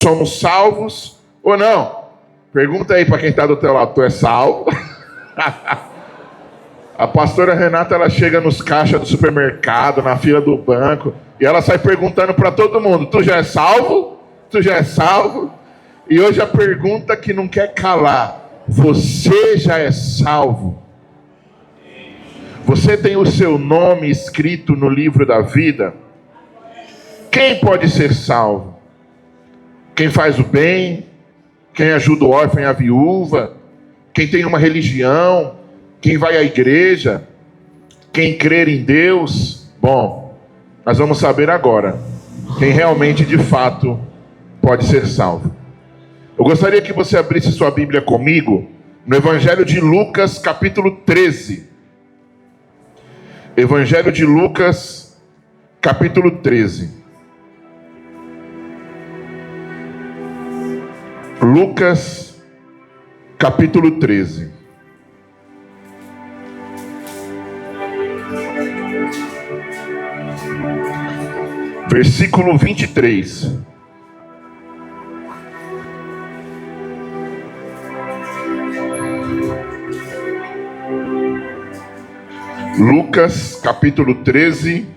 somos salvos ou não? Pergunta aí para quem está do teu lado, tu é salvo? A pastora Renata, ela chega nos caixas do supermercado, na fila do banco, e ela sai perguntando para todo mundo, tu já é salvo? Tu já é salvo? E hoje a pergunta que não quer calar, você já é salvo? Você tem o seu nome escrito no livro da vida? Quem pode ser salvo? Quem faz o bem? Quem ajuda o órfão e a viúva? Quem tem uma religião? Quem vai à igreja? Quem crer em Deus? Bom, nós vamos saber agora quem realmente, de fato, pode ser salvo. Eu gostaria que você abrisse sua Bíblia comigo no Evangelho de Lucas, capítulo 13. Evangelho de Lucas, capítulo 13. Lucas, capítulo 13. Versículo 23. Lucas, capítulo 13,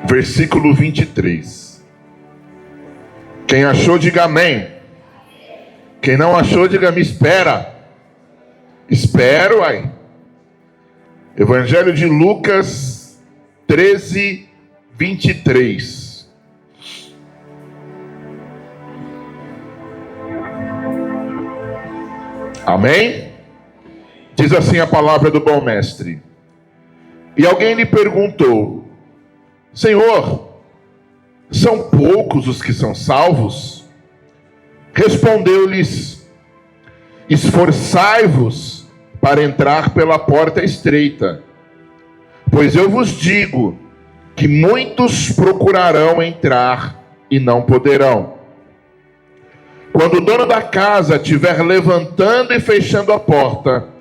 versículo 23. Quem achou, diga amém. Quem não achou, diga me espera. Espero, aí. Evangelho de Lucas 13, 23. Amém? Diz assim a palavra do bom mestre. E alguém lhe perguntou: Senhor, são poucos os que são salvos? Respondeu-lhes: esforçai-vos para entrar pela porta estreita, pois eu vos digo que muitos procurarão entrar e não poderão. Quando o dono da casa estiver levantando e fechando a porta,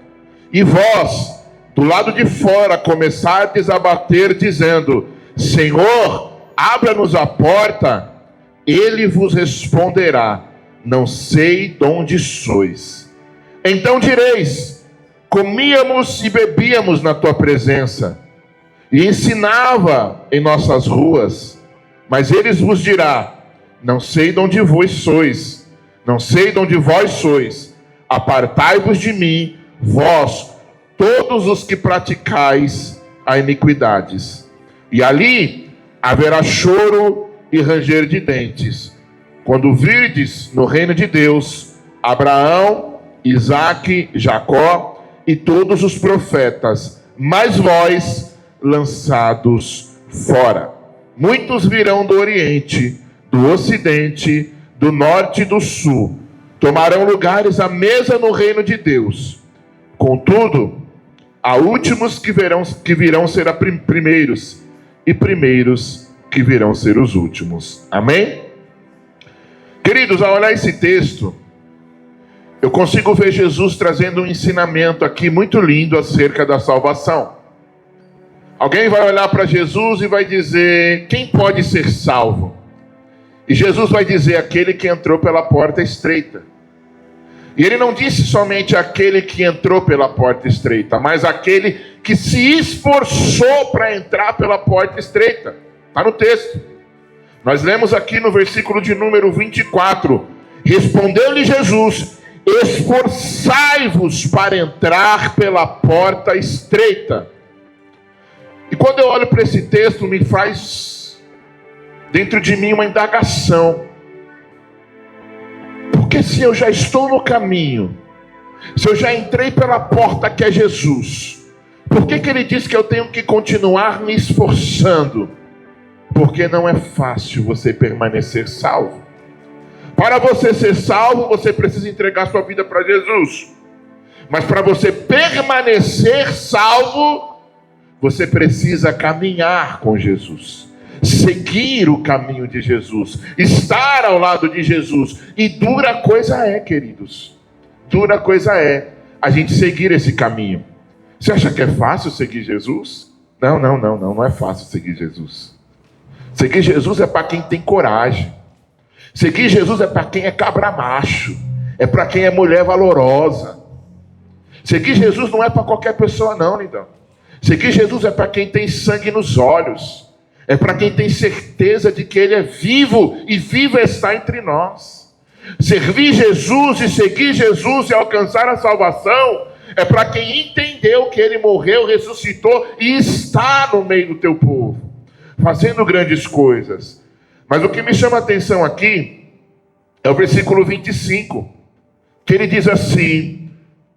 e vós, do lado de fora, começardes a bater, dizendo: Senhor, abra-nos a porta, ele vos responderá: não sei de onde sois. Então direis: comíamos e bebíamos na tua presença, e ensinava em nossas ruas. Mas eles vos dirá: não sei de onde vós sois, não sei de onde vós sois, apartai-vos de mim, vós, todos os que praticais a iniquidades. E ali haverá choro e ranger de dentes, quando virdes no reino de Deus Abraão, Isaque, Jacó e todos os profetas, mas vós lançados fora. Muitos virão do Oriente, do Ocidente, do Norte e do Sul, tomarão lugares à mesa no reino de Deus. Contudo, há últimos que virão ser primeiros, e primeiros que virão ser os últimos. Amém? Queridos, ao olhar esse texto, eu consigo ver Jesus trazendo um ensinamento aqui muito lindo acerca da salvação. Alguém vai olhar para Jesus e vai dizer: quem pode ser salvo? E Jesus vai dizer: aquele que entrou pela porta estreita. E ele não disse somente aquele que entrou pela porta estreita, mas aquele que se esforçou para entrar pela porta estreita. Está no texto. Nós lemos aqui no versículo de número 24. Respondeu-lhe Jesus: esforçai-vos para entrar pela porta estreita. E quando eu olho para esse texto, me faz dentro de mim uma indagação. Porque se eu já estou no caminho, se eu já entrei pela porta que é Jesus, por que ele diz que eu tenho que continuar me esforçando? Porque não é fácil você permanecer salvo. Para você ser salvo, você precisa entregar sua vida para Jesus. Mas para você permanecer salvo, você precisa caminhar com Jesus, seguir o caminho de Jesus, estar ao lado de Jesus. E dura coisa é, queridos, dura coisa é a gente seguir esse caminho. Você acha que é fácil seguir Jesus? Não é fácil seguir Jesus. Seguir Jesus é para quem tem coragem. Seguir Jesus é para quem é cabra macho, é para quem é mulher valorosa. Seguir Jesus não é para qualquer pessoa não, lindão. Seguir Jesus é para quem tem sangue nos olhos, é para quem tem certeza de que Ele é vivo e vivo está entre nós. Servir Jesus e seguir Jesus e alcançar a salvação é para quem entendeu que Ele morreu, ressuscitou e está no meio do teu povo, fazendo grandes coisas. Mas o que me chama a atenção aqui é o versículo 25, que ele diz assim: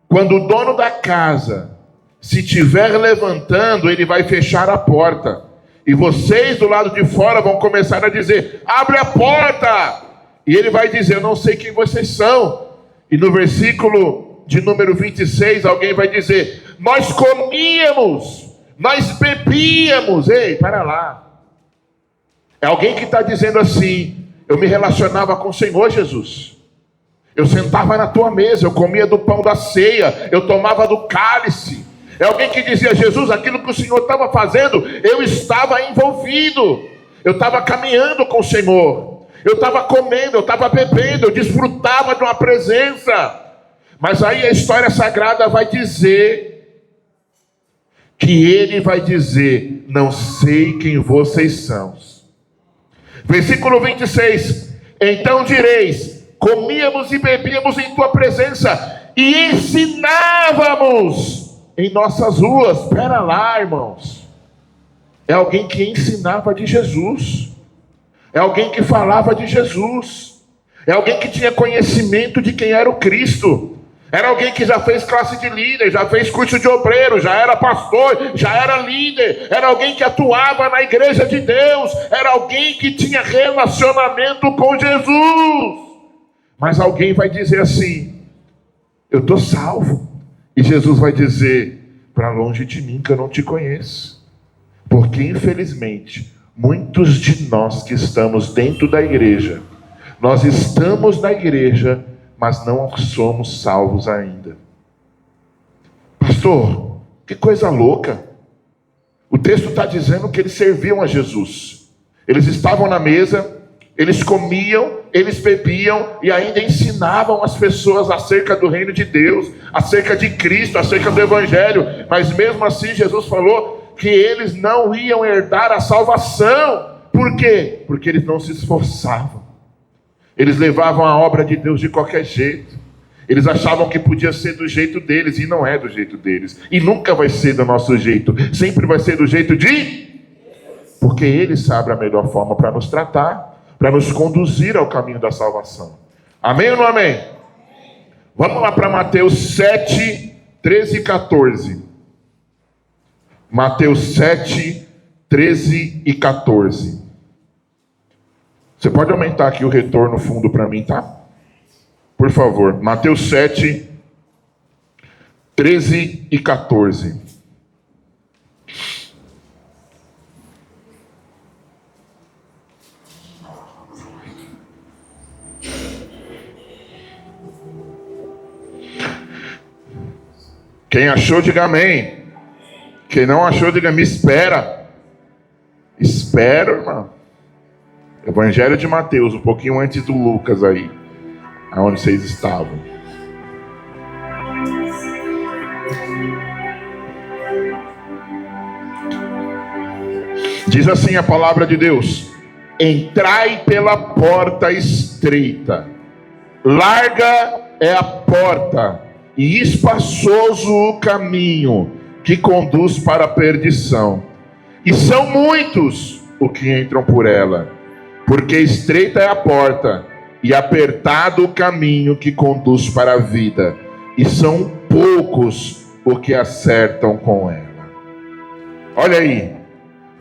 quando o dono da casa se estiver levantando, ele vai fechar a porta, e vocês do lado de fora vão começar a dizer: abre a porta! E ele vai dizer: eu não sei quem vocês são. E no versículo de número 26, alguém vai dizer: nós comíamos, nós bebíamos. Ei, para lá. É alguém que está dizendo assim: eu me relacionava com o Senhor Jesus, eu sentava na tua mesa, eu comia do pão da ceia, eu tomava do cálice. É alguém que dizia: Jesus, aquilo que o Senhor estava fazendo, eu estava envolvido, eu estava caminhando com o Senhor, eu estava comendo, eu estava bebendo, eu desfrutava de uma presença. Mas aí a história sagrada vai dizer que ele vai dizer: não sei quem vocês são. Versículo 26, então direis: comíamos e bebíamos em tua presença e ensinávamos em nossas ruas. Espera lá, irmãos. É alguém que ensinava de Jesus, é alguém que falava de Jesus, é alguém que tinha conhecimento de quem era o Cristo. Era alguém que já fez classe de líder, já fez curso de obreiro, já era pastor, já era líder. Era alguém que atuava na igreja de Deus. Era alguém que tinha relacionamento com Jesus. Mas alguém vai dizer assim: eu estou salvo. E Jesus vai dizer: para longe de mim que eu não te conheço. Porque infelizmente, muitos de nós que estamos dentro da igreja, nós estamos na igreja, mas não somos salvos ainda. Pastor, que coisa louca. O texto está dizendo que eles serviam a Jesus. Eles estavam na mesa, eles comiam, eles bebiam e ainda ensinavam as pessoas acerca do reino de Deus, acerca de Cristo, acerca do Evangelho. Mas mesmo assim Jesus falou que eles não iam herdar a salvação. Por quê? Porque eles não se esforçavam. Eles levavam a obra de Deus de qualquer jeito. Eles achavam que podia ser do jeito deles, e não é do jeito deles. E nunca vai ser do nosso jeito. Sempre vai ser do jeito de... porque Ele sabe a melhor forma para nos tratar, para nos conduzir ao caminho da salvação. Amém ou não amém? Vamos lá para Mateus 7, 13 e 14. Mateus 7, 13 e 14. Você pode aumentar aqui o retorno fundo para mim, tá? Por favor. Mateus 7, 13 e 14. Quem achou, diga amém. Quem não achou, diga: me espera. Espero, irmão. Evangelho de Mateus, um pouquinho antes do Lucas aí, aonde vocês estavam. Diz assim a palavra de Deus: entrai pela porta estreita, larga é a porta e espaçoso o caminho que conduz para a perdição, e são muitos os que entram por ela. Porque estreita é a porta e apertado o caminho que conduz para a vida, e são poucos os que acertam com ela. Olha aí,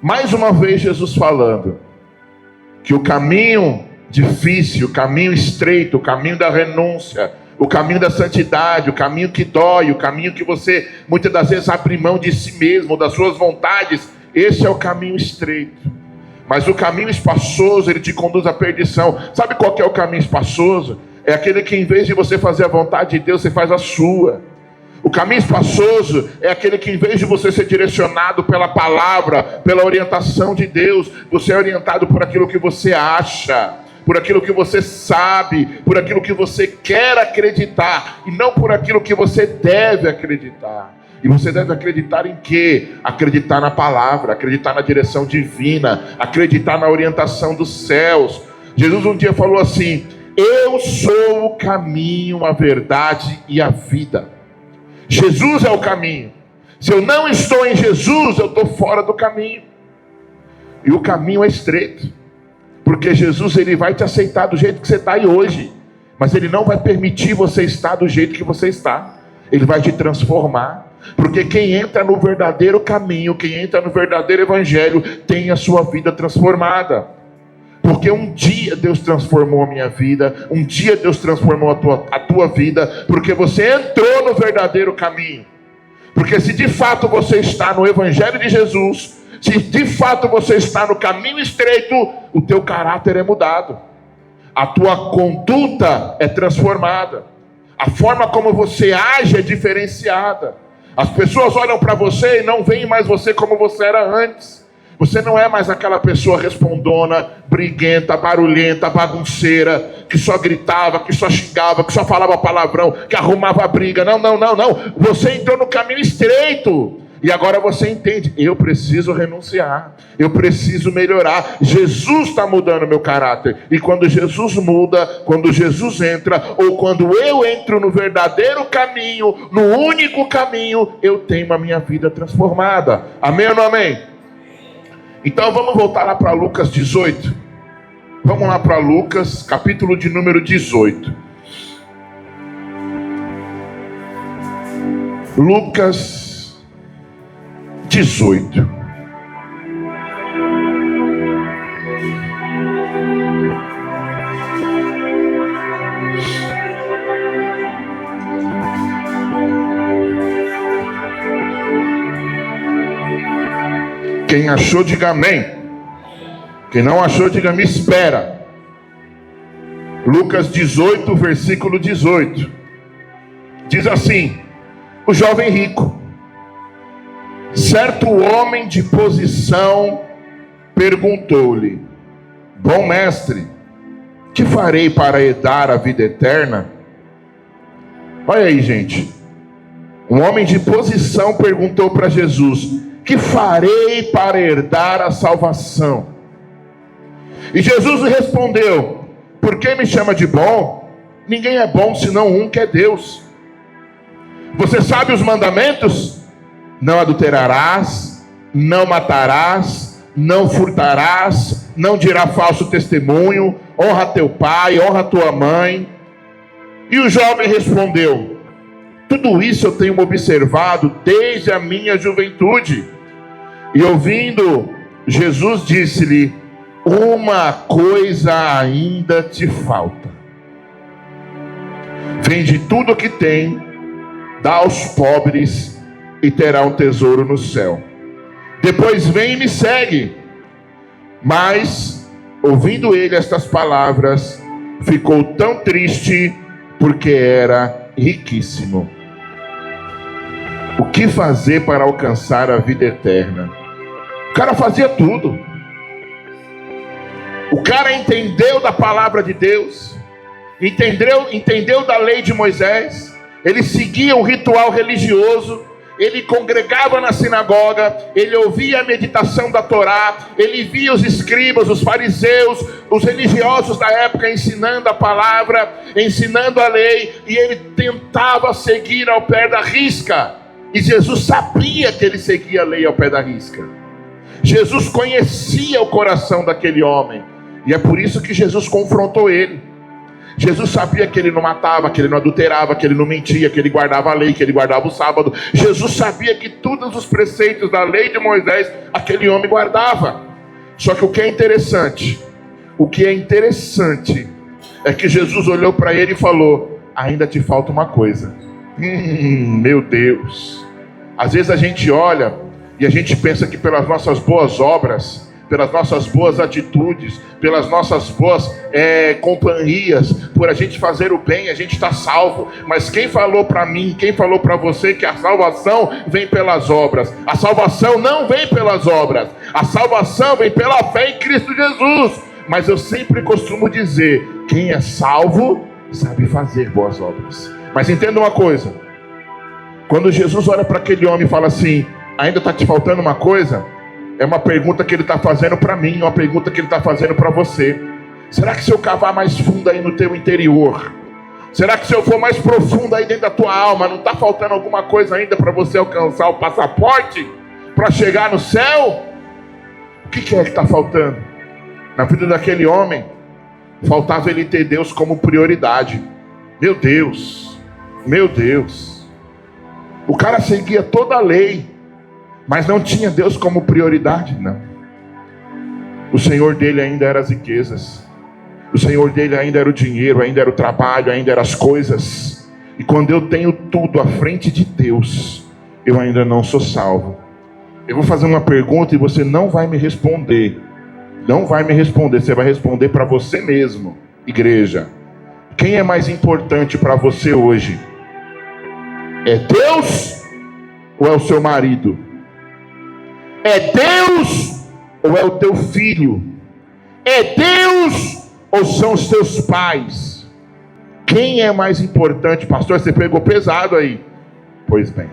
mais uma vez Jesus falando que o caminho difícil, o caminho estreito, o caminho da renúncia, o caminho da santidade, o caminho que dói, o caminho que você muitas das vezes abre mão de si mesmo, das suas vontades, esse é o caminho estreito. Mas o caminho espaçoso, ele te conduz à perdição. Sabe qual que é o caminho espaçoso? É aquele que em vez de você fazer a vontade de Deus, você faz a sua. O caminho espaçoso é aquele que em vez de você ser direcionado pela palavra, pela orientação de Deus, você é orientado por aquilo que você acha, por aquilo que você sabe, por aquilo que você quer acreditar, e não por aquilo que você deve acreditar. E você deve acreditar em quê? Acreditar na palavra, acreditar na direção divina, acreditar na orientação dos céus. Jesus um dia falou assim: eu sou o caminho, a verdade e a vida. Jesus é o caminho. Se eu não estou em Jesus, eu estou fora do caminho. E o caminho é estreito, porque Jesus ele vai te aceitar do jeito que você está aí hoje, mas ele não vai permitir você estar do jeito que você está. Ele vai te transformar, porque quem entra no verdadeiro caminho, quem entra no verdadeiro evangelho, tem a sua vida transformada. Porque um dia Deus transformou a minha vida, um dia Deus transformou a tua vida, porque você entrou no verdadeiro caminho. Porque se de fato você está no evangelho de Jesus, se de fato você está no caminho estreito, o teu caráter é mudado, a tua conduta é transformada, a forma como você age é diferenciada. As pessoas olham para você e não veem mais você como você era antes. Você não é mais aquela pessoa respondona, briguenta, barulhenta, bagunceira, que só gritava, que só xingava, que só falava palavrão, que arrumava briga. Não. Você entrou no caminho estreito. E agora você entende: eu preciso renunciar, eu preciso melhorar. Jesus está mudando meu caráter. E quando Jesus muda, quando Jesus entra, ou quando eu entro no verdadeiro caminho, no único caminho, eu tenho a minha vida transformada. Amém ou não amém? Então vamos voltar lá para Lucas 18. Vamos lá para Lucas, capítulo de número 18. Lucas 18. Quem achou, diga amém. Quem não achou, diga me espera. Lucas 18, versículo 18. Diz assim: o jovem rico, certo homem de posição, perguntou-lhe: bom mestre, que farei para herdar a vida eterna? Olha aí, gente. Um homem de posição perguntou para Jesus: que farei para herdar a salvação? E Jesus respondeu: por que me chama de bom? Ninguém é bom senão um, que é Deus. Você sabe os mandamentos? Não adulterarás, não matarás, não furtarás, não dirás falso testemunho, honra teu pai, honra tua mãe. E o jovem respondeu: tudo isso eu tenho observado desde a minha juventude. E ouvindo, Jesus disse-lhe: uma coisa ainda te falta. Vende tudo o que tem, dá aos pobres, e terá um tesouro no céu. Depois vem e me segue. Mas, ouvindo ele estas palavras, ficou tão triste, porque era riquíssimo. O que fazer para alcançar a vida eterna? O cara fazia tudo. O cara entendeu da palavra de Deus, entendeu da lei de Moisés, ele seguia um ritual religioso, ele congregava na sinagoga, ele ouvia a meditação da Torá, ele via os escribas, os fariseus, os religiosos da época ensinando a palavra, ensinando a lei, e ele tentava seguir ao pé da risca. E Jesus sabia que ele seguia a lei ao pé da risca. Jesus conhecia o coração daquele homem, e é por isso que Jesus confrontou ele. Jesus sabia que ele não matava, que ele não adulterava, que ele não mentia, que ele guardava a lei, que ele guardava o sábado. Jesus sabia que todos os preceitos da lei de Moisés aquele homem guardava. Só que o que é interessante é que Jesus olhou para ele e falou: ainda te falta uma coisa. Meu Deus. Às vezes a gente olha e a gente pensa que pelas nossas boas obras, pelas nossas boas atitudes, pelas nossas boas companhias, por a gente fazer o bem, a gente está salvo. Mas quem falou para mim, quem falou para você que a salvação vem pelas obras? A salvação não vem pelas obras. A salvação vem pela fé em Cristo Jesus. Mas eu sempre costumo dizer: quem é salvo sabe fazer boas obras. Mas entenda uma coisa: quando Jesus olha para aquele homem e fala assim: ainda está te faltando uma coisa, é uma pergunta que ele está fazendo para mim, uma pergunta que ele está fazendo para você. Será que se eu cavar mais fundo aí no teu interior, será que se eu for mais profundo aí dentro da tua alma, não está faltando alguma coisa ainda para você alcançar o passaporte, para chegar no céu? O que é que está faltando? Na vida daquele homem, faltava ele ter Deus como prioridade. Meu Deus, meu Deus. O cara seguia toda a lei, mas não tinha Deus como prioridade, não. O Senhor dele ainda eram as riquezas. O Senhor dele ainda era o dinheiro, ainda era o trabalho, ainda eram as coisas. E quando eu tenho tudo à frente de Deus, eu ainda não sou salvo. Eu vou fazer uma pergunta e você não vai me responder. Não vai me responder, você vai responder para você mesmo, igreja. Quem é mais importante para você hoje? É Deus ou é o seu marido? É Deus ou é o teu filho? É Deus ou são os teus pais? Quem é mais importante? Pastor, você pegou pesado aí. Pois bem,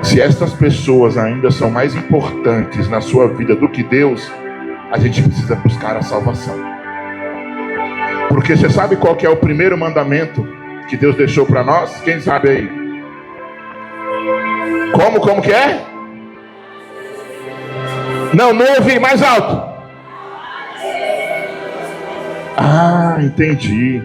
se estas pessoas ainda são mais importantes na sua vida do que Deus, a gente precisa buscar a salvação. Porque você sabe qual que é o primeiro mandamento que Deus deixou para nós? Quem sabe aí? Como que é? Não ouvi, mais alto. Ah, entendi.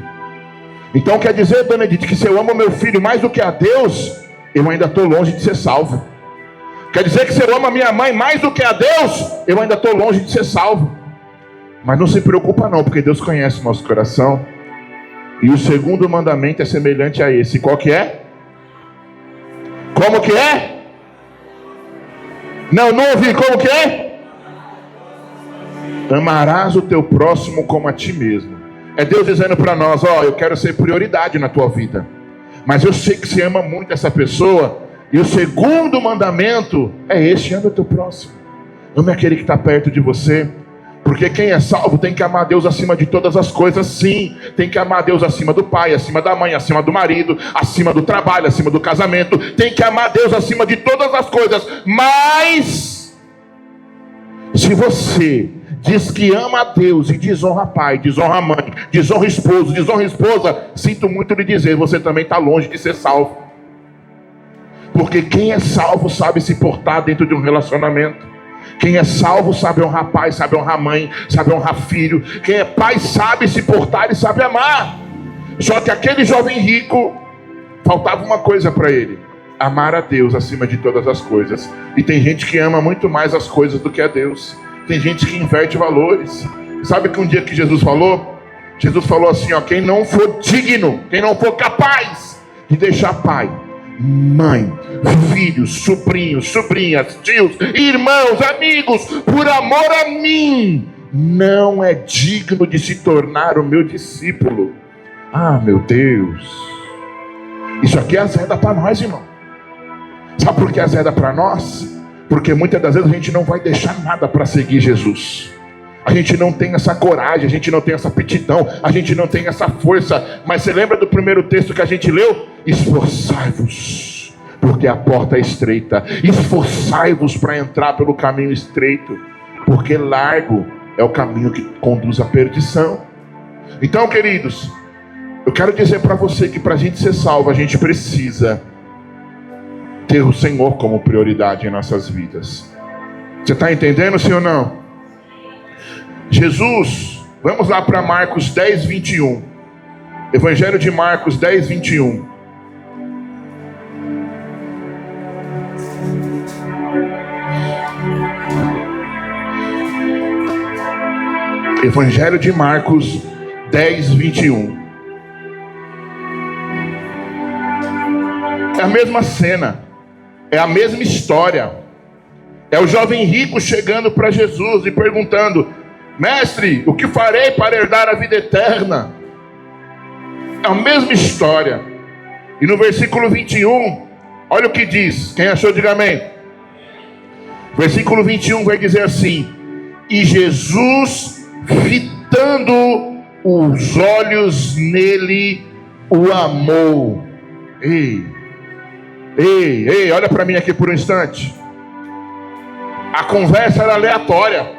Então quer dizer, dona Edith, que se eu amo meu filho mais do que a Deus, eu ainda estou longe de ser salvo. Quer dizer que se eu amo a minha mãe mais do que a Deus, eu ainda estou longe de ser salvo. Mas não se preocupa não, porque Deus conhece o nosso coração. E o segundo mandamento é semelhante a esse. Qual que é? Como que é? Não ouvi, como que é? Amarás o teu próximo como a ti mesmo. É Deus dizendo para nós: ó, eu quero ser prioridade na tua vida, mas eu sei que você ama muito essa pessoa. E o segundo mandamento é este: ama o teu próximo. Ame aquele que está perto de você. Porque quem é salvo tem que amar Deus acima de todas as coisas, sim. Tem que amar Deus acima do pai, acima da mãe, acima do marido, acima do trabalho, acima do casamento. Tem que amar Deus acima de todas as coisas. Mas se você diz que ama a Deus e desonra pai, desonra mãe, desonra esposo, desonra esposa, sinto muito lhe dizer, você também está longe de ser salvo. Porque quem é salvo sabe se portar dentro de um relacionamento. Quem é salvo sabe honrar pai, sabe honrar mãe, sabe honrar filho. Quem é pai sabe se portar e sabe amar. Só que aquele jovem rico, faltava uma coisa para ele: amar a Deus acima de todas as coisas. E tem gente que ama muito mais as coisas do que a Deus. Tem gente que inverte valores. Sabe que um dia que Jesus falou? Jesus falou assim, ó: quem não for digno, quem não for capaz de deixar pai, mãe, filhos, sobrinhos, sobrinhas, tios, irmãos, amigos, por amor a mim, não é digno de se tornar o meu discípulo. Ah, meu Deus, isso aqui é azeda para nós, irmão. Sabe por que é azeda para nós? Porque muitas das vezes a gente não vai deixar nada para seguir Jesus. A gente não tem essa coragem, a gente não tem essa aptidão, a gente não tem essa força. Mas você lembra do primeiro texto que a gente leu? Esforçai-vos, porque a porta é estreita. Esforçai-vos para entrar pelo caminho estreito, porque largo é o caminho que conduz à perdição. Então, queridos, eu quero dizer para você que para a gente ser salvo, a gente precisa ter o Senhor como prioridade em nossas vidas. Você está entendendo, sim ou não? Jesus, vamos lá para Marcos 10, 21. Evangelho de Marcos 10, 21. Evangelho de Marcos 10, 21. É a mesma cena, é a mesma história. É o jovem rico chegando para Jesus e perguntando: mestre, o que farei para herdar a vida eterna? É a mesma história. E no versículo 21, olha o que diz. Quem achou, diga amém. Versículo 21 vai dizer assim: E Jesus, fitando os olhos nele, o amou. Ei, olha para mim aqui por um instante. A conversa era aleatória.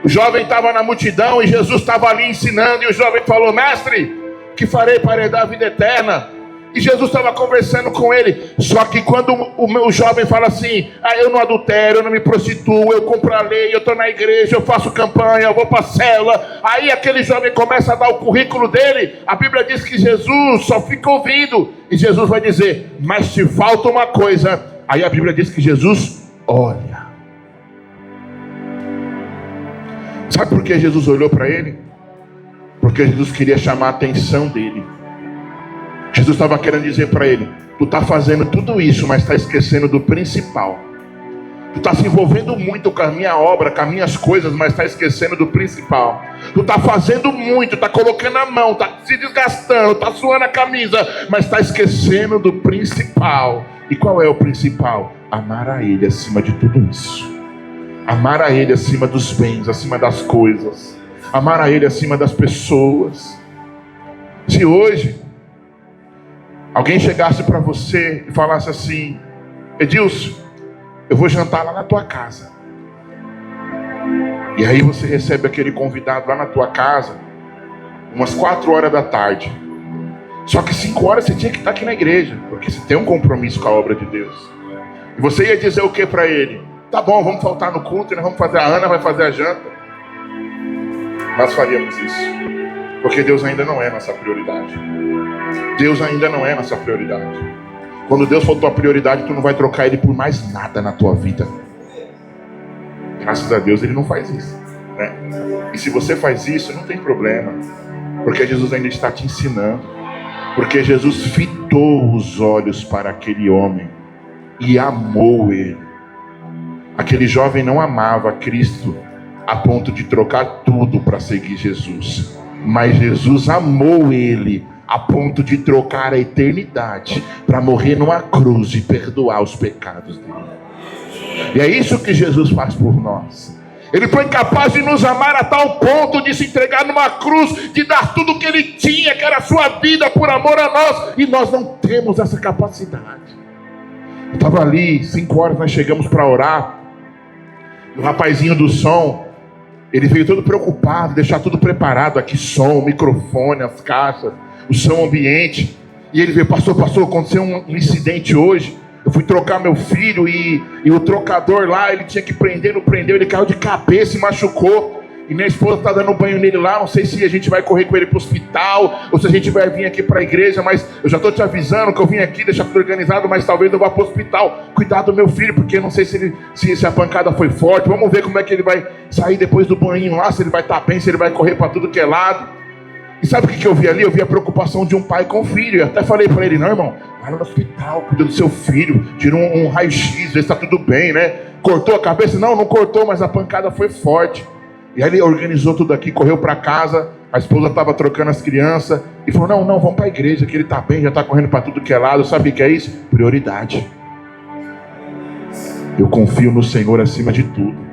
O jovem estava na multidão e Jesus estava ali ensinando. E o jovem falou: mestre, que farei para herdar a vida eterna? E Jesus estava conversando com ele. Só que quando o meu jovem fala assim: eu não adultero, eu não me prostituo, eu cumpro a lei, eu estou na igreja, eu faço campanha, eu vou para a célula. Aí aquele jovem começa a dar o currículo dele. A Bíblia diz que Jesus só fica ouvindo. E Jesus vai dizer: mas te falta uma coisa. Aí a Bíblia diz que Jesus olha. Sabe por que Jesus olhou para ele? Porque Jesus queria chamar a atenção dele. Jesus estava querendo dizer para ele: tu está fazendo tudo isso, mas está esquecendo do principal. Tu está se envolvendo muito com a minha obra, com as minhas coisas, mas está esquecendo do principal. Tu está fazendo muito, está colocando a mão, está se desgastando, está suando a camisa, mas está esquecendo do principal. E qual é o principal? Amar a Ele acima de tudo isso. Amar a Ele acima dos bens, acima das coisas. Amar a Ele acima das pessoas. Se hoje alguém chegasse para você e falasse assim: Edilson, eu vou jantar lá na tua casa. E aí você recebe aquele convidado lá na tua casa, umas 4 horas da tarde. Só que 5 horas você tinha que estar aqui na igreja, porque você tem um compromisso com a obra de Deus. E você ia dizer o que para ele? Tá bom, vamos faltar no culto, nós vamos fazer, a Ana vai fazer a janta. Nós faríamos isso, porque Deus ainda não é nossa prioridade. Deus ainda não é nossa prioridade. Quando Deus for tua prioridade, tu não vai trocar Ele por mais nada na tua vida. Graças a Deus Ele não faz isso, né? E se você faz isso, não tem problema, porque Jesus ainda está te ensinando. Porque Jesus fitou os olhos para aquele homem e amou ele. Aquele jovem não amava Cristo a ponto de trocar tudo para seguir Jesus, mas Jesus amou ele a ponto de trocar a eternidade para morrer numa cruz e perdoar os pecados dele. E é isso que Jesus faz por nós. Ele foi capaz de nos amar a tal ponto de se entregar numa cruz, de dar tudo o que ele tinha, que era a sua vida, por amor a nós, e nós não temos essa capacidade. Eu estava ali, 5 horas nós chegamos para orar. O rapazinho do som, ele veio todo preocupado, deixar tudo preparado aqui, som, microfone, as caixas, o som ambiente. E ele veio: pastor, aconteceu um incidente hoje. Eu fui trocar meu filho e o trocador lá, ele tinha que prender, não prendeu, ele caiu de cabeça e machucou. E minha esposa está dando banho nele lá, não sei se a gente vai correr com ele para o hospital, ou se a gente vai vir aqui para a igreja, mas eu já estou te avisando que eu vim aqui, deixar tudo organizado, mas talvez eu vá para o hospital. Cuidado do meu filho, porque eu não sei se a pancada foi forte, vamos ver como é que ele vai sair depois do banho lá, se ele vai estar bem, se ele vai correr para tudo que é lado. E sabe o que eu vi ali? Eu vi a preocupação de um pai com o filho. Eu até falei para ele: não, irmão, vai no hospital, cuida do seu filho, tira um raio-x, vê se está tudo bem, né? Cortou a cabeça? Não cortou, mas a pancada foi forte. E aí ele organizou tudo aqui, correu para casa, a esposa estava trocando as crianças, e falou: não, vamos para a igreja, que ele está bem, já está correndo para tudo que é lado. Sabe o que é isso? Prioridade. Eu confio no Senhor acima de tudo.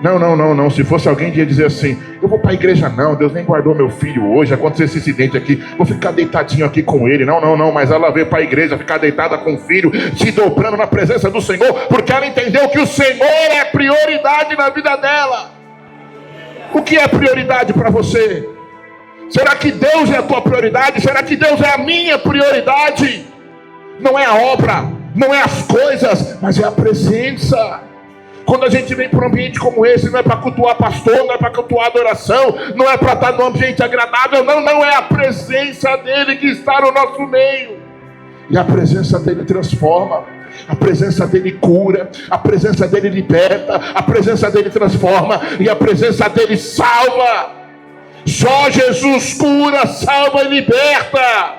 Não. Se fosse alguém que ia dizer assim: eu vou para a igreja não, Deus nem guardou meu filho hoje, aconteceu esse incidente aqui, vou ficar deitadinho aqui com ele. Não, mas ela veio para a igreja ficar deitada com o filho, se dobrando na presença do Senhor, porque ela entendeu que o Senhor é prioridade na vida dela. O que é prioridade para você? Será que Deus é a tua prioridade? Será que Deus é a minha prioridade? Não é a obra, não é as coisas, mas é a presença. Quando a gente vem para um ambiente como esse, não é para cultuar pastor, não é para cultuar adoração, não é para estar num ambiente agradável, não, é a presença dele que está no nosso meio. E a presença dele transforma, a presença dele cura, a presença dele liberta, a presença dele transforma e a presença dele salva. Só Jesus cura, salva e liberta.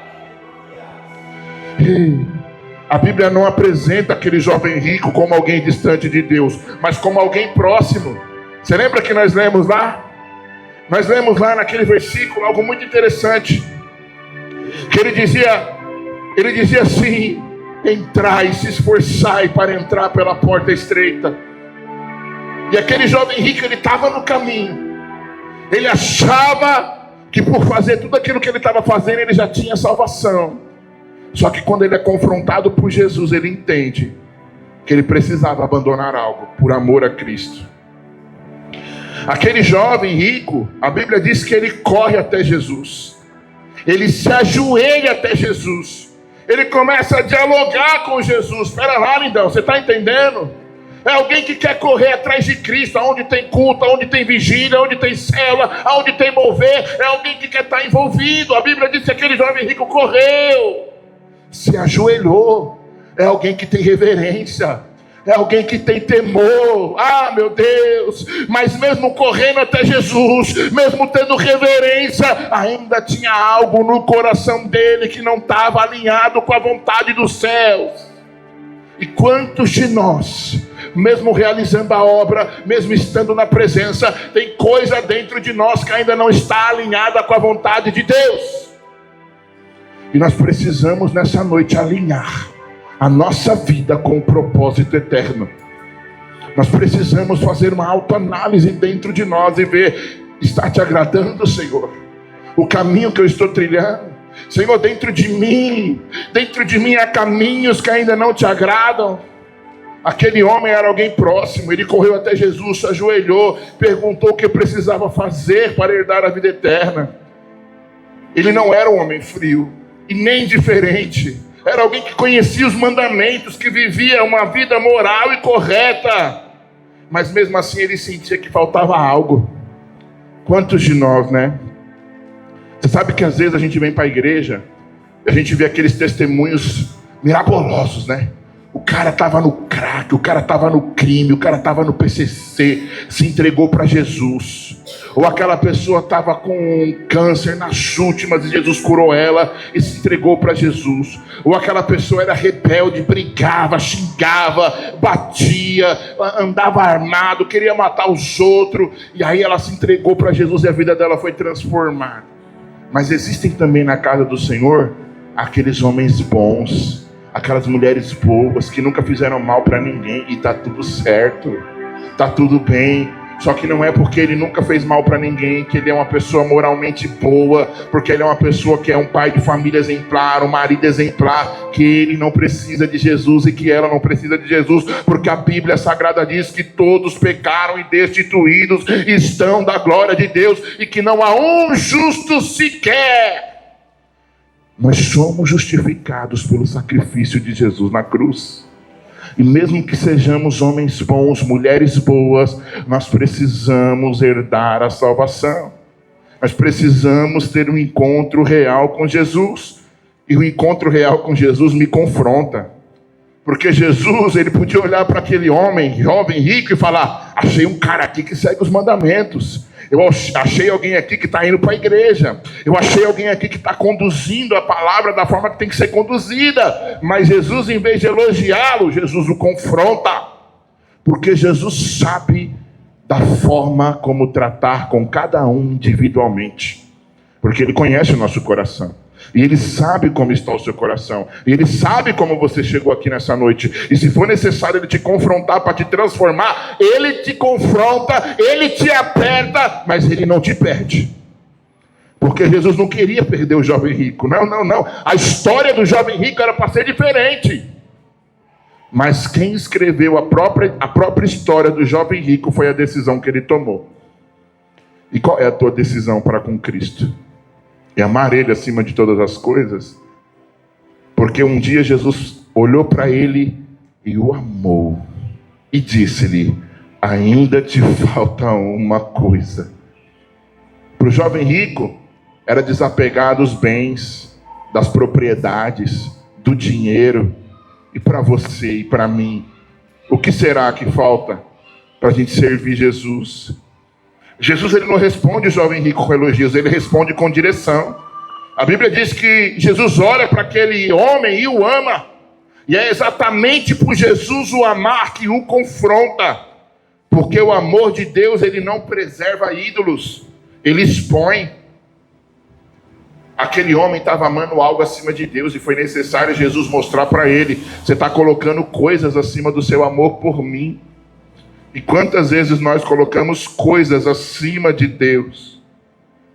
A Bíblia não apresenta aquele jovem rico como alguém distante de Deus, mas como alguém próximo. Você lembra que nós lemos lá? Nós lemos lá naquele versículo algo muito interessante, que ele dizia assim: entrai, se esforçai para entrar pela porta estreita. E aquele jovem rico, ele estava no caminho. Ele achava que por fazer tudo aquilo que ele estava fazendo, ele já tinha salvação. Só que quando ele é confrontado por Jesus, ele entende que ele precisava abandonar algo por amor a Cristo. Aquele jovem rico, a Bíblia diz que ele corre até Jesus. Ele se ajoelha até Jesus. Ele começa a dialogar com Jesus. Espera lá, lindão, você está entendendo? É alguém que quer correr atrás de Cristo, onde tem culto, onde tem vigília, onde tem célula, onde tem mover. É alguém que quer estar envolvido. A Bíblia diz que aquele jovem rico correu, se ajoelhou. É alguém que tem reverência. É alguém que tem temor. Ah, meu Deus. Mas mesmo correndo até Jesus, mesmo tendo reverência, ainda tinha algo no coração dele que não estava alinhado com a vontade dos céus. E quantos de nós, mesmo realizando a obra, mesmo estando na presença, tem coisa dentro de nós que ainda não está alinhada com a vontade de Deus? E nós precisamos nessa noite alinhar a nossa vida com o propósito eterno. Nós precisamos fazer uma autoanálise dentro de nós e ver: está te agradando, Senhor, o caminho que eu estou trilhando? Senhor, dentro de mim há caminhos que ainda não te agradam. Aquele homem era alguém próximo. Ele correu até Jesus, se ajoelhou, perguntou o que precisava fazer para herdar a vida eterna. Ele não era um homem frio e nem diferente. Era alguém que conhecia os mandamentos, que vivia uma vida moral e correta. Mas mesmo assim ele sentia que faltava algo. Quantos de nós, né? Você sabe que às vezes a gente vem para a igreja e a gente vê aqueles testemunhos miraculosos, né? O cara estava no crack, o cara estava no crime, o cara estava no PCC, se entregou para Jesus. Ou aquela pessoa estava com câncer nas últimas e Jesus curou ela e se entregou para Jesus. Ou aquela pessoa era rebelde, brigava, xingava, batia, andava armado, queria matar os outros. E aí ela se entregou para Jesus e a vida dela foi transformada. Mas existem também na casa do Senhor aqueles homens bons, aquelas mulheres boas que nunca fizeram mal para ninguém e tá tudo certo, tá tudo bem. Só que não é porque ele nunca fez mal para ninguém que ele é uma pessoa moralmente boa, porque ele é uma pessoa que é um pai de família exemplar, um marido exemplar, que ele não precisa de Jesus e que ela não precisa de Jesus, porque a Bíblia Sagrada diz que todos pecaram e destituídos estão da glória de Deus e que não há um justo sequer. Nós somos justificados pelo sacrifício de Jesus na cruz. E mesmo que sejamos homens bons, mulheres boas, nós precisamos herdar a salvação. Nós precisamos ter um encontro real com Jesus. E o encontro real com Jesus me confronta. Porque Jesus, ele podia olhar para aquele homem, jovem, rico, e falar: achei um cara aqui que segue os mandamentos. Eu achei alguém aqui que está indo para a igreja. Eu achei alguém aqui que está conduzindo a palavra da forma que tem que ser conduzida. Mas Jesus, em vez de elogiá-lo, Jesus o confronta. Porque Jesus sabe da forma como tratar com cada um individualmente. Porque Ele conhece o nosso coração. E Ele sabe como está o seu coração. E Ele sabe como você chegou aqui nessa noite. E se for necessário Ele te confrontar para te transformar, Ele te confronta, Ele te aperta, mas Ele não te perde. Porque Jesus não queria perder o jovem rico. Não. A história do jovem rico era para ser diferente. Mas quem escreveu a própria história do jovem rico foi a decisão que ele tomou. E qual é a tua decisão para com Cristo? É amar Ele acima de todas as coisas? Porque um dia Jesus olhou para ele e o amou. E disse-lhe: ainda te falta uma coisa. Para o jovem rico, era desapegar dos bens, das propriedades, do dinheiro. E para você e para mim, o que será que falta para a gente servir Jesus? Jesus, ele não responde o jovem rico com elogios, ele responde com direção. A Bíblia diz que Jesus olha para aquele homem e o ama. E é exatamente por Jesus o amar que o confronta. Porque o amor de Deus, ele não preserva ídolos, ele expõe. Aquele homem estava amando algo acima de Deus e foi necessário Jesus mostrar para ele: você está colocando coisas acima do seu amor por mim. E quantas vezes nós colocamos coisas acima de Deus?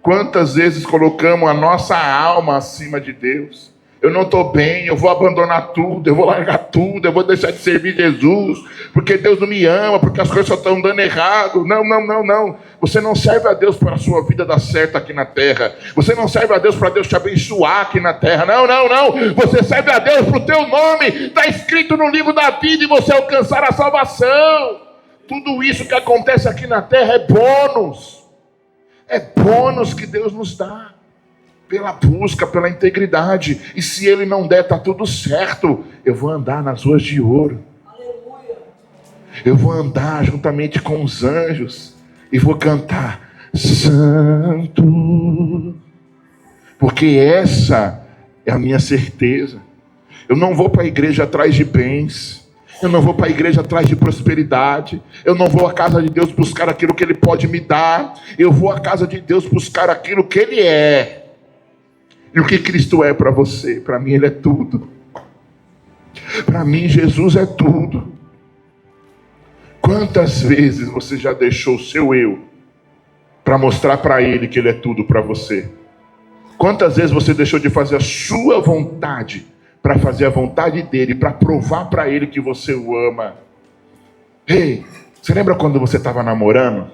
Quantas vezes colocamos a nossa alma acima de Deus? Eu não estou bem, eu vou abandonar tudo, eu vou largar tudo, eu vou deixar de servir Jesus, porque Deus não me ama, porque as coisas só estão dando errado. Não, não, não, não. Você não serve a Deus para a sua vida dar certo aqui na terra. Você não serve a Deus para Deus te abençoar aqui na terra. Não, não, não. Você serve a Deus para o teu nome está escrito no livro da vida e você alcançar a salvação. Tudo isso que acontece aqui na terra é bônus. É bônus que Deus nos dá. Pela busca, pela integridade. E se Ele não der, está tudo certo. Eu vou andar nas ruas de ouro. Aleluia. Eu vou andar juntamente com os anjos. E vou cantar Santo. Porque essa é a minha certeza. Eu não vou para a igreja atrás de bens. Eu não vou para a igreja atrás de prosperidade. Eu não vou à casa de Deus buscar aquilo que Ele pode me dar. Eu vou à casa de Deus buscar aquilo que Ele é. E o que Cristo é para você? Para mim Ele é tudo. Para mim Jesus é tudo. Quantas vezes você já deixou o seu eu para mostrar para Ele que Ele é tudo para você? Quantas vezes você deixou de fazer a sua vontade para fazer a vontade dEle, para provar para Ele que você o ama? Ei, você lembra quando você estava namorando?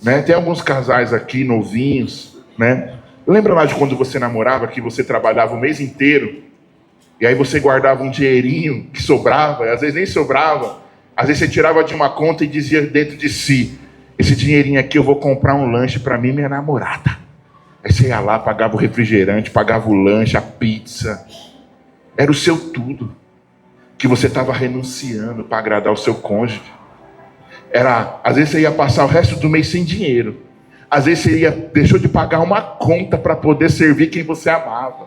Né? Tem alguns casais aqui novinhos, né? Lembra lá de quando você namorava, que você trabalhava o mês inteiro, e aí você guardava um dinheirinho que sobrava, e às vezes nem sobrava, às vezes você tirava de uma conta e dizia dentro de si, esse dinheirinho aqui eu vou comprar um lanche para mim e minha namorada. Aí você ia lá, pagava o refrigerante, pagava o lanche, a pizza. Era o seu tudo, que você estava renunciando para agradar o seu cônjuge. Às vezes você ia passar o resto do mês sem dinheiro. Às vezes você deixou de pagar uma conta para poder servir quem você amava.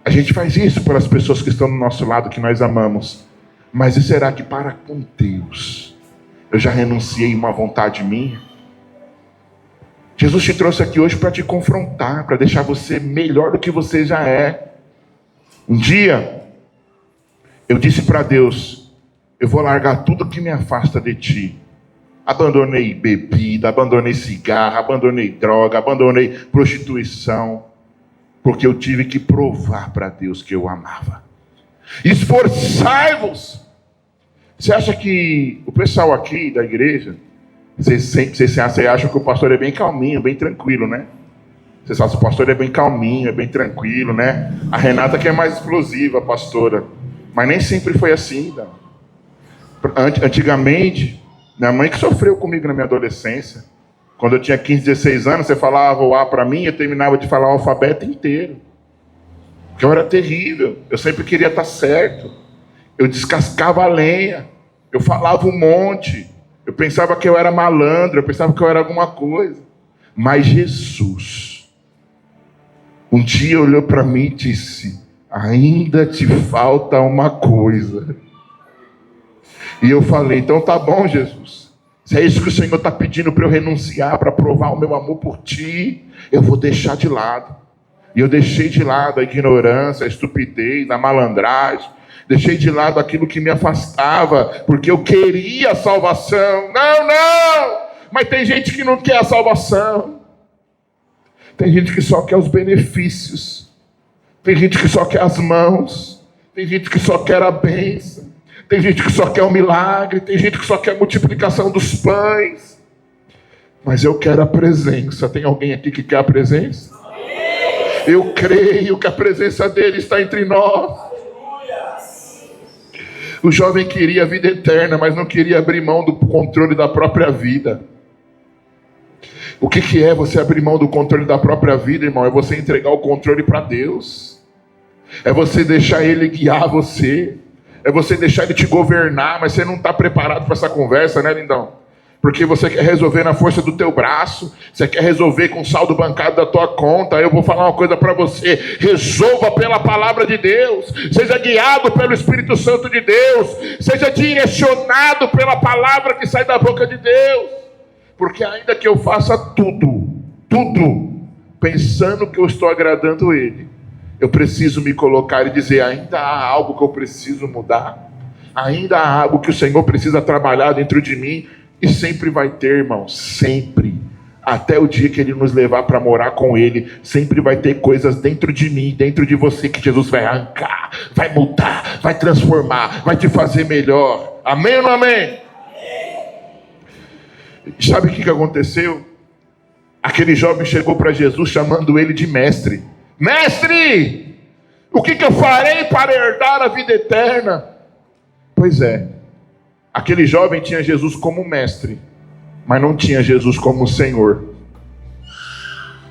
A gente faz isso pelas pessoas que estão do nosso lado, que nós amamos. Mas e será que para com Deus eu já renunciei uma vontade minha? Jesus te trouxe aqui hoje para te confrontar, para deixar você melhor do que você já é. Um dia eu disse para Deus, eu vou largar tudo que me afasta de Ti. Abandonei bebida, abandonei cigarro, abandonei droga, abandonei prostituição, porque eu tive que provar para Deus que eu amava. Esforçai-vos. Você acha que o pessoal aqui da igreja, vocês acham que o pastor é bem calminho, bem tranquilo, né? Vocês acham que o pastor é bem calminho, é bem tranquilo, né? A Renata que é mais explosiva, a pastora. Mas nem sempre foi assim, não. Antigamente, minha mãe que sofreu comigo na minha adolescência. Quando eu tinha 15, 16 anos, você falava o A para mim, eu terminava de falar o alfabeto inteiro. Porque eu era terrível. Eu sempre queria estar certo. Eu descascava a lenha. Eu falava um monte. Eu pensava que eu era malandro. Eu pensava que eu era alguma coisa. Mas Jesus, um dia olhou para mim e disse, ainda te falta uma coisa. E eu falei, então tá bom, Jesus. Se é isso que o Senhor está pedindo para eu renunciar, para provar o meu amor por Ti, eu vou deixar de lado. E eu deixei de lado a ignorância, a estupidez, a malandragem. Deixei de lado aquilo que me afastava, porque eu queria a salvação. Não, não! Mas tem gente que não quer a salvação. Tem gente que só quer os benefícios. Tem gente que só quer as mãos. Tem gente que só quer a bênção. Tem gente que só quer o milagre. Tem gente que só quer a multiplicação dos pães. Mas eu quero a presença. Tem alguém aqui que quer a presença? Eu creio que a presença dele está entre nós. O jovem queria a vida eterna, mas não queria abrir mão do controle da própria vida. O que é você abrir mão do controle da própria vida, irmão? É você entregar o controle para Deus. É você deixar Ele guiar você. É você deixar Ele te governar, mas você não está preparado para essa conversa, né, lindão? Porque você quer resolver na força do teu braço, você quer resolver com o saldo bancário da tua conta. Eu vou falar uma coisa para você: resolva pela palavra de Deus, seja guiado pelo Espírito Santo de Deus, seja direcionado pela palavra que sai da boca de Deus. Porque ainda que eu faça tudo, pensando que eu estou agradando Ele, eu preciso me colocar e dizer, ainda há algo que eu preciso mudar. ainda há algo que o Senhor precisa trabalhar dentro de mim. E sempre vai ter, irmão, sempre. Até o dia que Ele nos levar para morar com Ele, sempre vai ter coisas dentro de mim, dentro de você, que Jesus vai arrancar, vai mudar, vai transformar, vai te fazer melhor. Amém ou não amém? Sabe o que aconteceu? Aquele jovem chegou para Jesus chamando Ele de mestre. Mestre, o que eu farei para herdar a vida eterna? Pois é, aquele jovem tinha Jesus como mestre, mas não tinha Jesus como Senhor.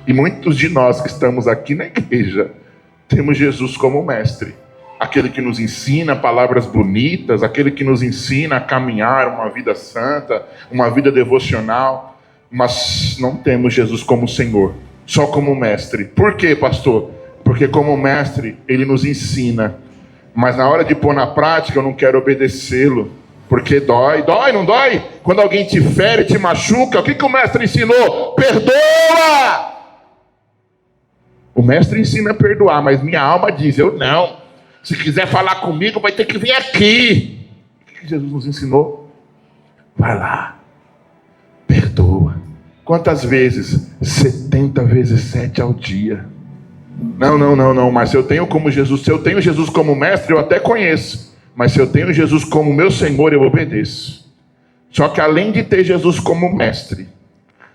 E muitos de nós que estamos aqui na igreja temos Jesus como mestre, aquele que nos ensina palavras bonitas, aquele que nos ensina a caminhar uma vida santa, uma vida devocional, mas não temos Jesus como Senhor, só como mestre. Por quê, pastor? Porque como mestre Ele nos ensina, mas na hora de pôr na prática eu não quero obedecê-lo, porque dói, não dói? Quando alguém te fere, te machuca, o que o mestre ensinou? Perdoa! O mestre ensina a perdoar, mas minha alma diz, eu não. Se quiser falar comigo, vai ter que vir aqui. O que Jesus nos ensinou? Vai lá, perdoa. Quantas vezes? 70 vezes 7 ao dia. Não, mas se eu tenho Jesus como mestre, eu até conheço. Mas se eu tenho Jesus como meu Senhor, eu obedeço. Só que além de ter Jesus como mestre,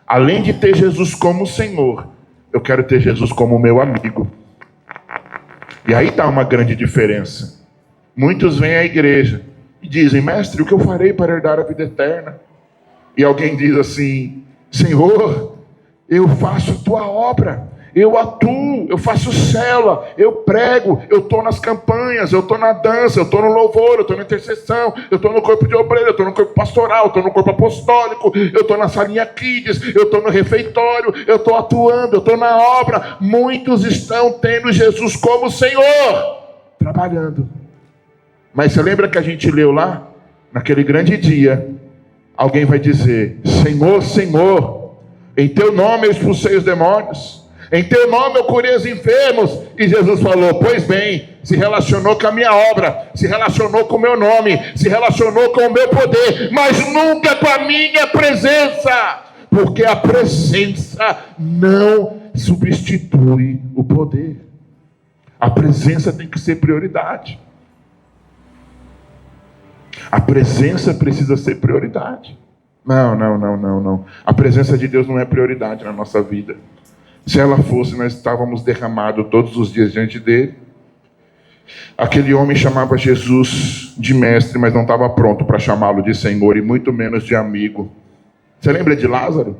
além de ter Jesus como Senhor, eu quero ter Jesus como meu amigo. E aí está uma grande diferença. Muitos vêm à igreja e dizem, mestre, o que eu farei para herdar a vida eterna? E alguém diz assim, Senhor, eu faço tua obra, eu atuo, eu faço célula, eu prego, eu estou nas campanhas, eu estou na dança, eu estou no louvor, eu estou na intercessão, eu estou no corpo de obreiro, eu estou no corpo pastoral, eu estou no corpo apostólico, eu estou na salinha kids, eu estou no refeitório, eu estou atuando, eu estou na obra. Muitos estão tendo Jesus como Senhor, trabalhando. Mas você lembra que a gente leu lá? Naquele grande dia, alguém vai dizer, Senhor, Senhor, em teu nome eu expulsei os demônios, em teu nome eu curei os enfermos. E Jesus falou, pois bem, se relacionou com a minha obra, se relacionou com o meu nome, se relacionou com o meu poder, mas nunca com a minha presença, porque a presença não substitui o poder. A presença tem que ser prioridade. A presença precisa ser prioridade. Não. A presença de Deus não é prioridade na nossa vida. Se ela fosse, nós estávamos derramados todos os dias diante dele. Aquele homem chamava Jesus de mestre, mas não estava pronto para chamá-lo de Senhor, e muito menos de amigo. Você lembra de Lázaro?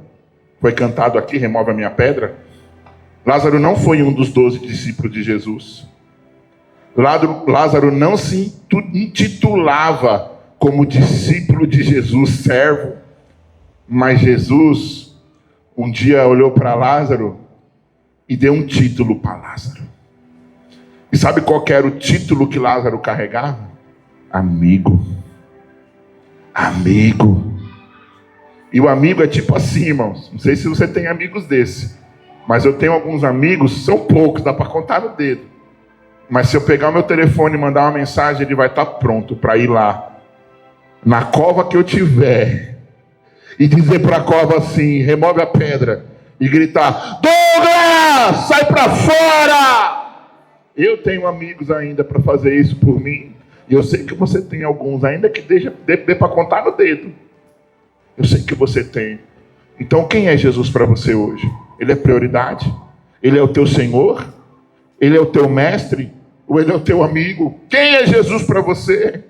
Foi cantado aqui, remove a minha pedra. Lázaro não foi um dos 12 discípulos de Jesus. Lázaro não se intitulava como discípulo de Jesus, servo. Mas Jesus um dia olhou para Lázaro e deu um título para Lázaro. E sabe qual que era o título que Lázaro carregava? Amigo. Amigo. E o amigo é tipo assim, irmãos. Não sei se você tem amigos desse, mas eu tenho alguns amigos, são poucos, dá para contar no dedo. Mas se eu pegar o meu telefone e mandar uma mensagem, ele vai estar pronto para ir lá, na cova que eu tiver, e dizer para a cova assim, remove a pedra, e gritar, Douglas, sai para fora! Eu tenho amigos ainda para fazer isso por mim, e eu sei que você tem alguns, ainda que dê para contar no dedo. Eu sei que você tem. Então quem é Jesus para você hoje? Ele é prioridade? Ele é o teu Senhor? Ele é o teu mestre? Ou ele é o teu amigo? Quem é Jesus para você?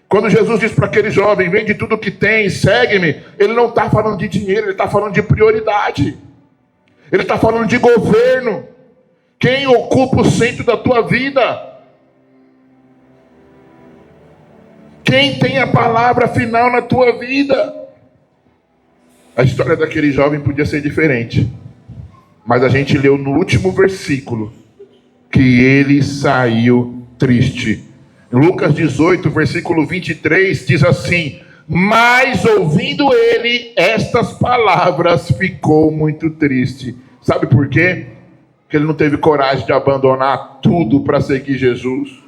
Quando Jesus diz para aquele jovem, vende tudo que tem, segue-me, ele não está falando de dinheiro, ele está falando de prioridade. Ele está falando de governo. Quem ocupa o centro da tua vida? Quem tem a palavra final na tua vida? A história daquele jovem podia ser diferente, mas a gente leu no último versículo que ele saiu triste. Lucas 18, versículo 23, diz assim, mas ouvindo ele estas palavras, ficou muito triste. Sabe por quê? Porque ele não teve coragem de abandonar tudo para seguir Jesus.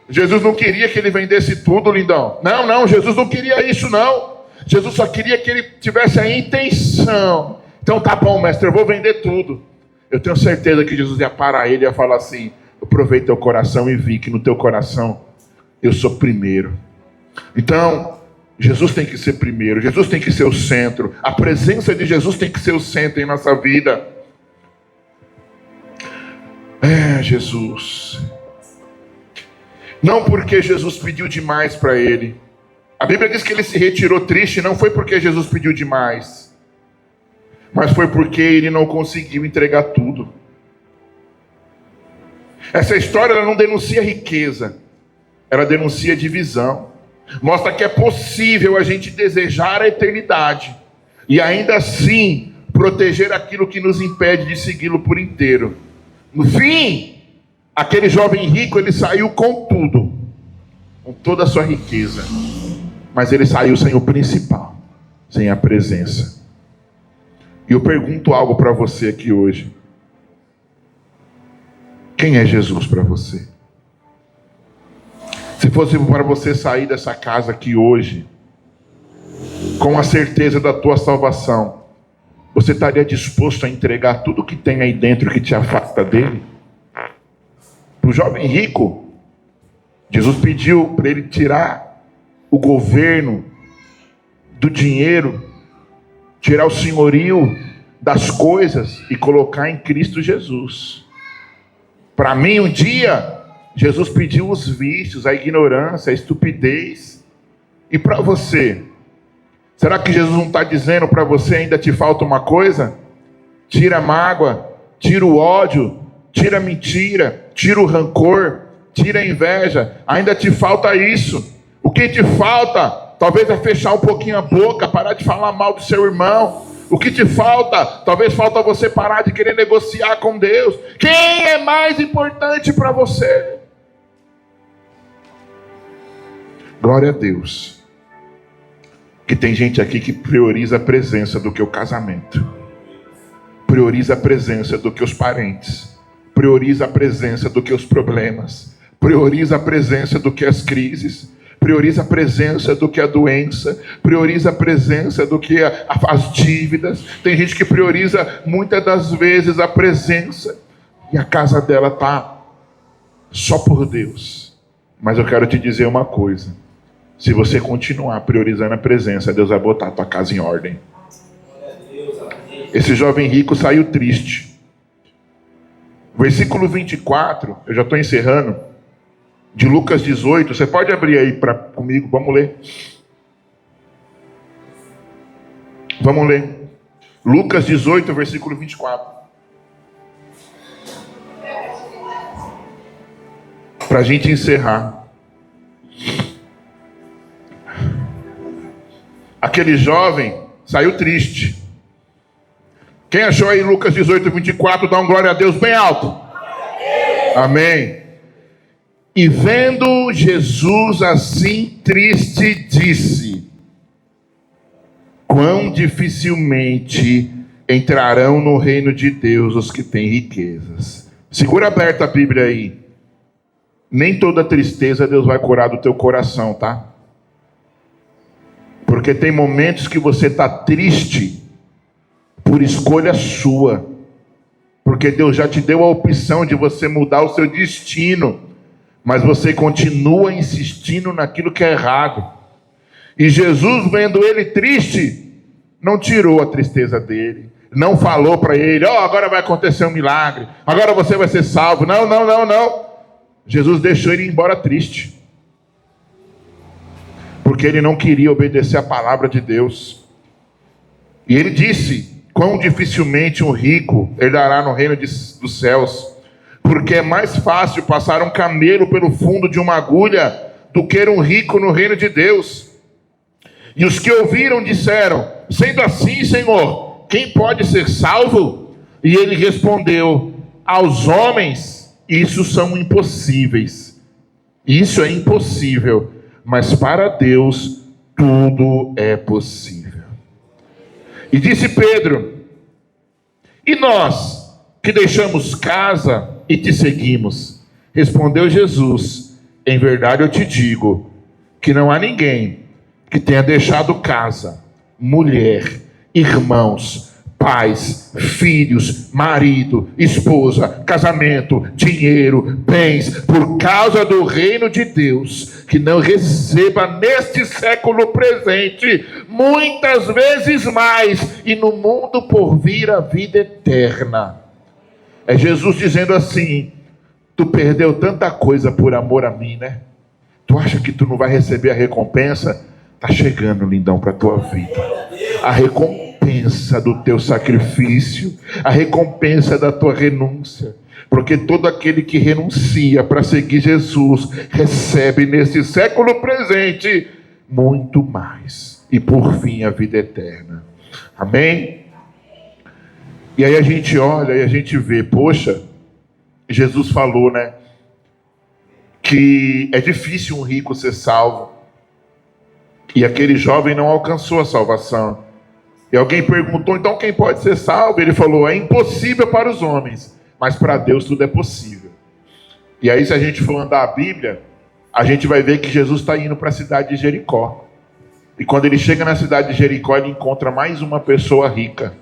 Jesus não queria que ele vendesse tudo, lindão. Não, Jesus não queria isso, não. Jesus só queria que ele tivesse a intenção. Então tá bom, mestre, eu vou vender tudo. Eu tenho certeza que Jesus ia parar ele e ia falar assim: eu provei teu coração e vi que no teu coração eu sou primeiro. Então, Jesus tem que ser primeiro, Jesus tem que ser o centro. A presença de Jesus tem que ser o centro em nossa vida. Jesus. Não porque Jesus pediu demais para ele. A Bíblia diz que ele se retirou triste, não foi porque Jesus pediu demais, mas foi porque ele não conseguiu entregar tudo. Essa história ela não denuncia riqueza, ela denuncia divisão. Mostra que é possível a gente desejar a eternidade e ainda assim proteger aquilo que nos impede de segui-lo por inteiro. No fim, aquele jovem rico, ele saiu com tudo, com toda a sua riqueza, mas ele saiu sem o principal, sem a presença. E eu pergunto algo para você aqui hoje: quem é Jesus para você? Se fosse para você sair dessa casa aqui hoje, com a certeza da tua salvação, você estaria disposto a entregar tudo que tem aí dentro que te afasta dele? Para o jovem rico, Jesus pediu para ele tirar o governo do dinheiro, tirar o senhorio das coisas e colocar em Cristo Jesus. Para mim, um dia, Jesus pediu os vícios, a ignorância, a estupidez. E para você? Será que Jesus não está dizendo para você ainda te falta uma coisa? Tira a mágoa, tira o ódio, tira a mentira, tira o rancor, tira a inveja. Ainda te falta isso. O que te falta? Talvez é fechar um pouquinho a boca, parar de falar mal do seu irmão. O que te falta? Talvez falta você parar de querer negociar com Deus. Quem é mais importante para você? Glória a Deus, que tem gente aqui que prioriza a presença do que o casamento, prioriza a presença do que os parentes, prioriza a presença do que os problemas, prioriza a presença do que as crises, prioriza a presença do que a doença, prioriza a presença do que as dívidas. Tem gente que prioriza muitas das vezes a presença e a casa dela está só por Deus. Mas eu quero te dizer uma coisa: se você continuar priorizando a presença, Deus vai botar a tua casa em ordem. Esse jovem rico saiu triste. Versículo 24, eu já estou encerrando, de Lucas 18. Você pode abrir aí comigo, vamos ler. Vamos ler. Lucas 18, versículo 24. Para a gente encerrar. Aquele jovem saiu triste. Quem achou aí Lucas 18, 24, dá um glória a Deus bem alto. Amém. E vendo Jesus assim triste, disse: quão dificilmente entrarão no reino de Deus os que têm riquezas. Segura aberta a Bíblia aí. Nem toda tristeza Deus vai curar do teu coração, tá? Porque tem momentos que você está triste por escolha sua. Porque Deus já te deu a opção de você mudar o seu destino. Mas você continua insistindo naquilo que é errado. E Jesus, vendo ele triste, não tirou a tristeza dele. Não falou para ele: agora vai acontecer um milagre. Agora você vai ser salvo. Não. Jesus deixou ele ir embora triste. Porque ele não queria obedecer a palavra de Deus. E ele disse: quão dificilmente um rico herdará no reino dos céus. Porque é mais fácil passar um camelo pelo fundo de uma agulha do que um rico no reino de Deus. E os que ouviram disseram: sendo assim, Senhor, quem pode ser salvo? E ele respondeu: aos homens isso são impossíveis. Isso é impossível. Mas para Deus tudo é possível. E disse Pedro: e nós que deixamos casa e te seguimos? Respondeu Jesus: Em verdade eu te digo que não há ninguém que tenha deixado casa, mulher, irmãos, pais, filhos, marido, esposa, casamento, dinheiro, bens, por causa do reino de Deus, que não receba neste século presente muitas vezes mais, e no mundo por vir a vida eterna. É Jesus dizendo assim: tu perdeu tanta coisa por amor a mim, né? Tu acha que tu não vai receber a recompensa? Tá chegando, lindão, para a tua vida. A recompensa do teu sacrifício, a recompensa da tua renúncia. Porque todo aquele que renuncia para seguir Jesus recebe nesse século presente muito mais. E por fim a vida eterna. Amém? E aí a gente olha e a gente vê, poxa, Jesus falou, né? Que é difícil um rico ser salvo. E aquele jovem não alcançou a salvação. E alguém perguntou, então quem pode ser salvo? Ele falou, é impossível para os homens, mas para Deus tudo é possível. E aí, se a gente for andar a Bíblia, a gente vai ver que Jesus está indo para a cidade de Jericó. E quando ele chega na cidade de Jericó, ele encontra mais uma pessoa rica.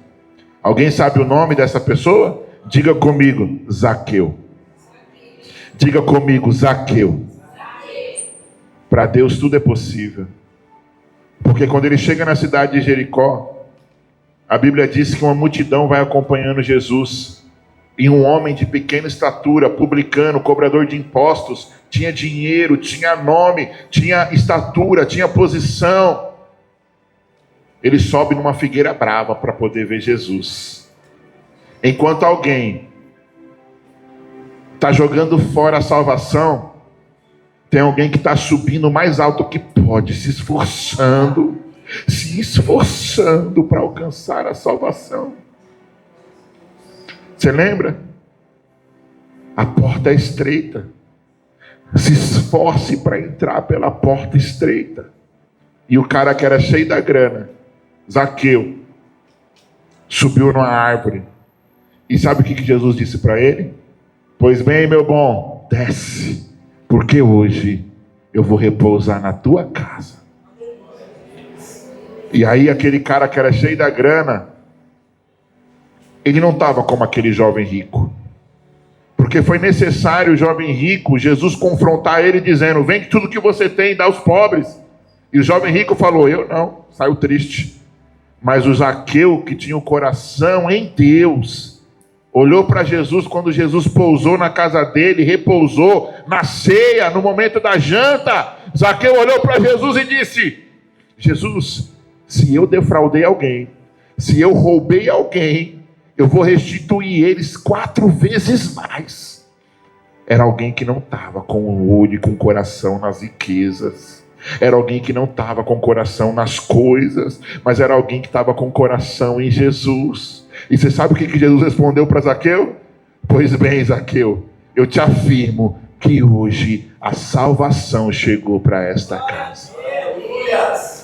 Alguém sabe o nome dessa pessoa? Diga comigo, Zaqueu. Diga comigo, Zaqueu. Para Deus tudo é possível. Porque quando ele chega na cidade de Jericó, a Bíblia diz que uma multidão vai acompanhando Jesus. E um homem de pequena estatura, publicano, cobrador de impostos, tinha dinheiro, tinha nome, tinha estatura, tinha posição. Ele sobe numa figueira brava para poder ver Jesus. Enquanto alguém está jogando fora a salvação, tem alguém que está subindo o mais alto que pode, se esforçando para alcançar a salvação. Você lembra? A porta é estreita. Se esforce para entrar pela porta estreita. E o cara que era cheio da grana, Zaqueu, subiu numa árvore. E sabe o que Jesus disse para ele? Pois bem, meu bom, desce, porque hoje eu vou repousar na tua casa. E aí aquele cara que era cheio da grana, ele não estava como aquele jovem rico. Porque foi necessário o jovem rico, Jesus confrontar ele dizendo, vende tudo que você tem e dá aos pobres. E o jovem rico falou, eu não, saiu triste. Mas o Zaqueu, que tinha o coração em Deus, olhou para Jesus quando Jesus pousou na casa dele, repousou na ceia, no momento da janta. Zaqueu olhou para Jesus e disse, Jesus, se eu defraudei alguém, se eu roubei alguém, eu vou restituir eles 4 vezes mais. Era alguém que não estava com o olho e com o coração nas riquezas. Era alguém que não estava com o coração nas coisas, mas era alguém que estava com o coração em Jesus. E você sabe o que Jesus respondeu para Zaqueu? Pois bem, Zaqueu, eu te afirmo que hoje a salvação chegou para esta casa.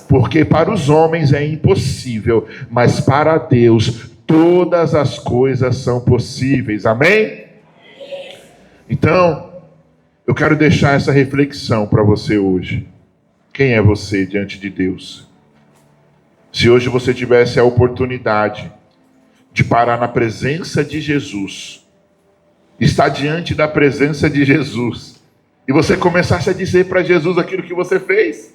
Porque para os homens é impossível, mas para Deus todas as coisas são possíveis. Amém? Então, eu quero deixar essa reflexão para você hoje. Quem é você diante de Deus? Se hoje você tivesse a oportunidade de parar na presença de Jesus, estar diante da presença de Jesus, e você começasse a dizer para Jesus aquilo que você fez.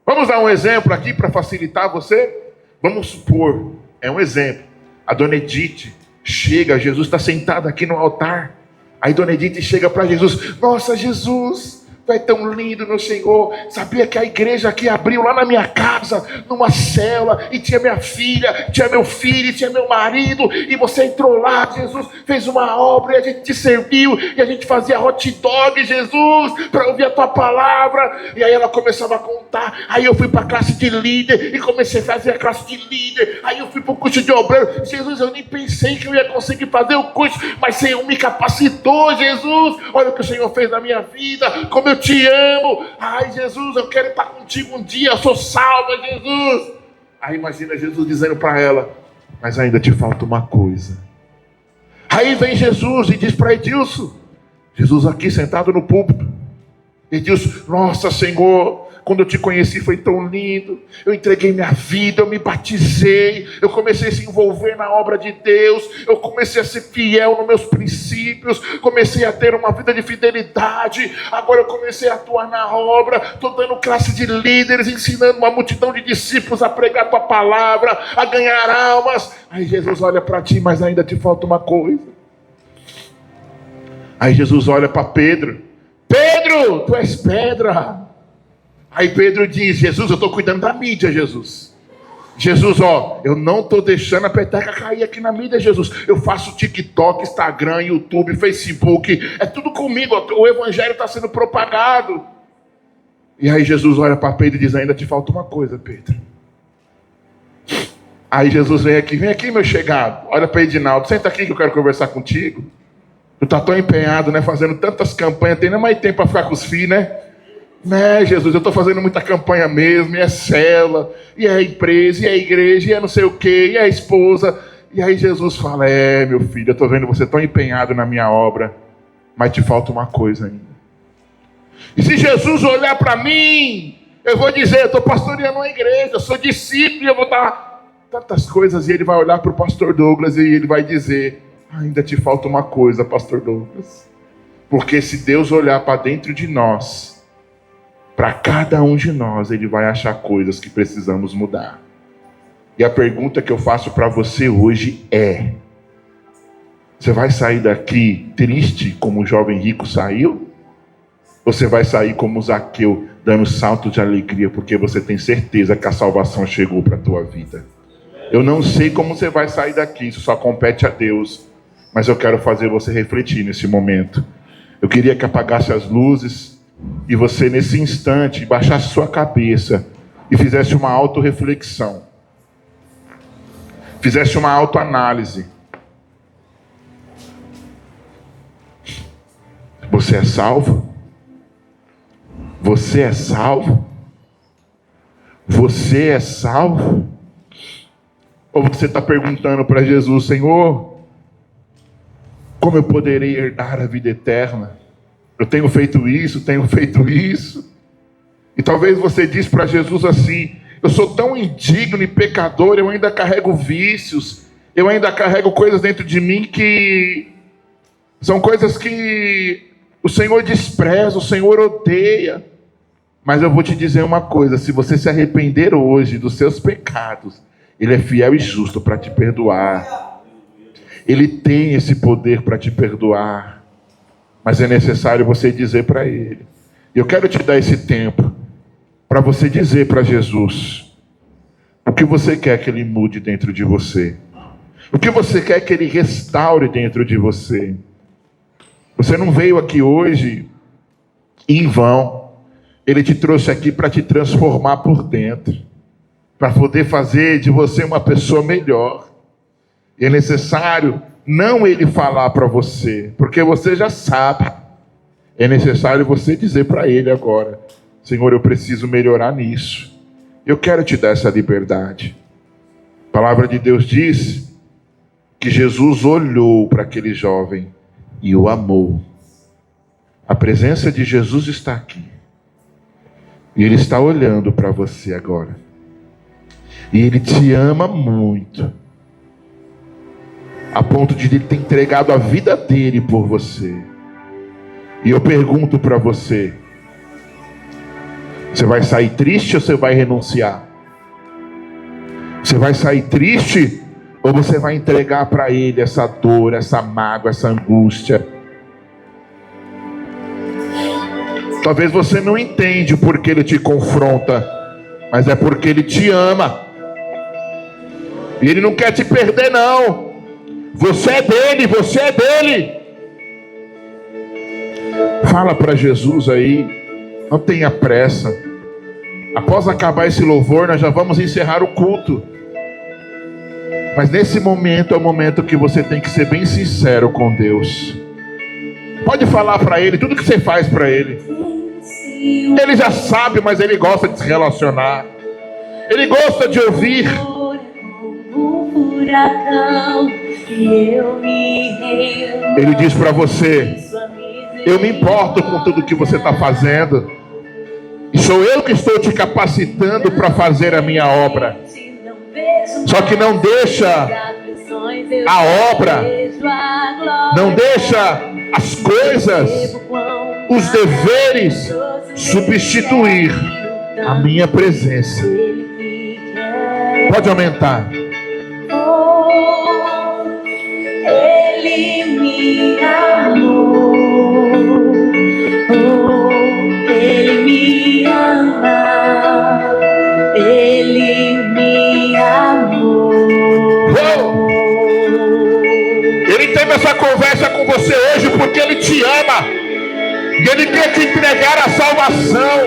Vamos dar um exemplo aqui para facilitar você? Vamos supor, é um exemplo. A dona Edith chega, Jesus está sentado aqui no altar. Aí dona Edith chega para Jesus, nossa Jesus, tu é tão lindo, meu Senhor. Sabia que a igreja aqui abriu lá na minha casa, numa cela, e tinha minha filha, tinha meu filho, tinha meu marido, e você entrou lá, Jesus, fez uma obra, e a gente te serviu, e a gente fazia hot dog, Jesus, para ouvir a tua palavra. E aí ela começava a contar, aí eu fui para a classe de líder, e comecei a fazer a classe de líder, aí eu fui para o curso de obreiro. Jesus, eu nem pensei que eu ia conseguir fazer o curso, mas o Senhor me capacitou, Jesus. Olha o que o Senhor fez na minha vida, como eu te amo. Ai, Jesus, eu quero estar contigo um dia, eu sou salva, Jesus. Aí imagina Jesus dizendo para ela, mas ainda te falta uma coisa. Aí vem Jesus e diz para Edilson, Jesus aqui sentado no púlpito, Ele diz: nossa, Senhor, quando eu te conheci foi tão lindo, eu entreguei minha vida, eu me batizei, eu comecei a se envolver na obra de Deus, eu comecei a ser fiel nos meus princípios, comecei a ter uma vida de fidelidade, agora eu comecei a atuar na obra, estou dando classe de líderes, ensinando uma multidão de discípulos a pregar a tua palavra, a ganhar almas. Aí Jesus olha para ti, mas ainda te falta uma coisa. Aí Jesus olha para Pedro: Pedro, tu és pedra. Aí Pedro diz: Jesus, eu estou cuidando da mídia, Jesus. Jesus, eu não estou deixando a peteca cair aqui na mídia, Jesus. Eu faço TikTok, Instagram, YouTube, Facebook. É tudo comigo, o evangelho está sendo propagado. E aí Jesus olha para Pedro e diz: ainda te falta uma coisa, Pedro. Aí Jesus vem aqui, meu chegado. Olha para Edinaldo: senta aqui que eu quero conversar contigo. Tu está tão empenhado, né? Fazendo tantas campanhas, tem nem mais tempo para ficar com os filhos, né? Né, Jesus, eu estou fazendo muita campanha mesmo, e é célula, e é a empresa, e é a igreja, e é não sei o quê, e é a esposa. E aí Jesus fala: meu filho, eu estou vendo você tão empenhado na minha obra, mas te falta uma coisa ainda. E se Jesus olhar para mim, eu vou dizer: eu estou pastoreando uma igreja, eu sou discípulo, e eu vou dar tantas coisas. E ele vai olhar para o pastor Douglas e ele vai dizer: ainda te falta uma coisa, pastor Douglas. Porque se Deus olhar para dentro de nós, para cada um de nós, ele vai achar coisas que precisamos mudar. E a pergunta que eu faço para você hoje é: você vai sair daqui triste como o jovem rico saiu? Ou você vai sair como Zaqueu, dando salto de alegria, porque você tem certeza que a salvação chegou para a tua vida? Eu não sei como você vai sair daqui, isso só compete a Deus. Mas eu quero fazer você refletir nesse momento. Eu queria que apagasse as luzes e você, nesse instante, baixasse sua cabeça e fizesse uma autorreflexão. Fizesse uma autoanálise. Você é salvo? Você é salvo? Você é salvo? Ou você está perguntando para Jesus: Senhor, como eu poderei herdar a vida eterna? Eu tenho feito isso, tenho feito isso. E talvez você diz para Jesus assim: eu sou tão indigno e pecador, eu ainda carrego vícios, eu ainda carrego coisas dentro de mim que são coisas que o Senhor despreza, o Senhor odeia. Mas eu vou te dizer uma coisa: se você se arrepender hoje dos seus pecados, Ele é fiel e justo para te perdoar. Ele tem esse poder para te perdoar. Mas é necessário você dizer para Ele. Eu quero te dar esse tempo para você dizer para Jesus o que você quer que Ele mude dentro de você. O que você quer que Ele restaure dentro de você. Você não veio aqui hoje em vão. Ele te trouxe aqui para te transformar por dentro, para poder fazer de você uma pessoa melhor. E é necessário não Ele falar para você, porque você já sabe. É necessário você dizer para Ele agora: Senhor, eu preciso melhorar nisso. Eu quero te dar essa liberdade. A palavra de Deus diz que Jesus olhou para aquele jovem e o amou. A presença de Jesus está aqui. E Ele está olhando para você agora. E Ele te ama muito, a ponto de Ele ter entregado a vida dele por você. E eu pergunto para você: você vai sair triste ou você vai renunciar? Você vai sair triste ou você vai entregar para Ele essa dor, essa mágoa, essa angústia? Talvez você não entende o porquê Ele te confronta, mas é porque Ele te ama. E Ele não quer te perder, não. Você é dele, você é dele. Fala para Jesus aí, não tenha pressa. Após acabar esse louvor, nós já vamos encerrar o culto. Mas nesse momento é o momento que você tem que ser bem sincero com Deus. Pode falar para Ele tudo que você faz para Ele. Ele já sabe, mas Ele gosta de se relacionar. Ele gosta de ouvir. Ele diz para você: Eu me importo com tudo que você está fazendo. E sou eu que estou te capacitando para fazer a minha obra. Só que não deixa a obra, não deixa as coisas, os deveres substituir a minha presença. Pode aumentar. Ele me amou, Ele me ama, Ele me amou. Ele teve essa conversa com você hoje porque Ele te ama. E Ele quer te entregar a salvação.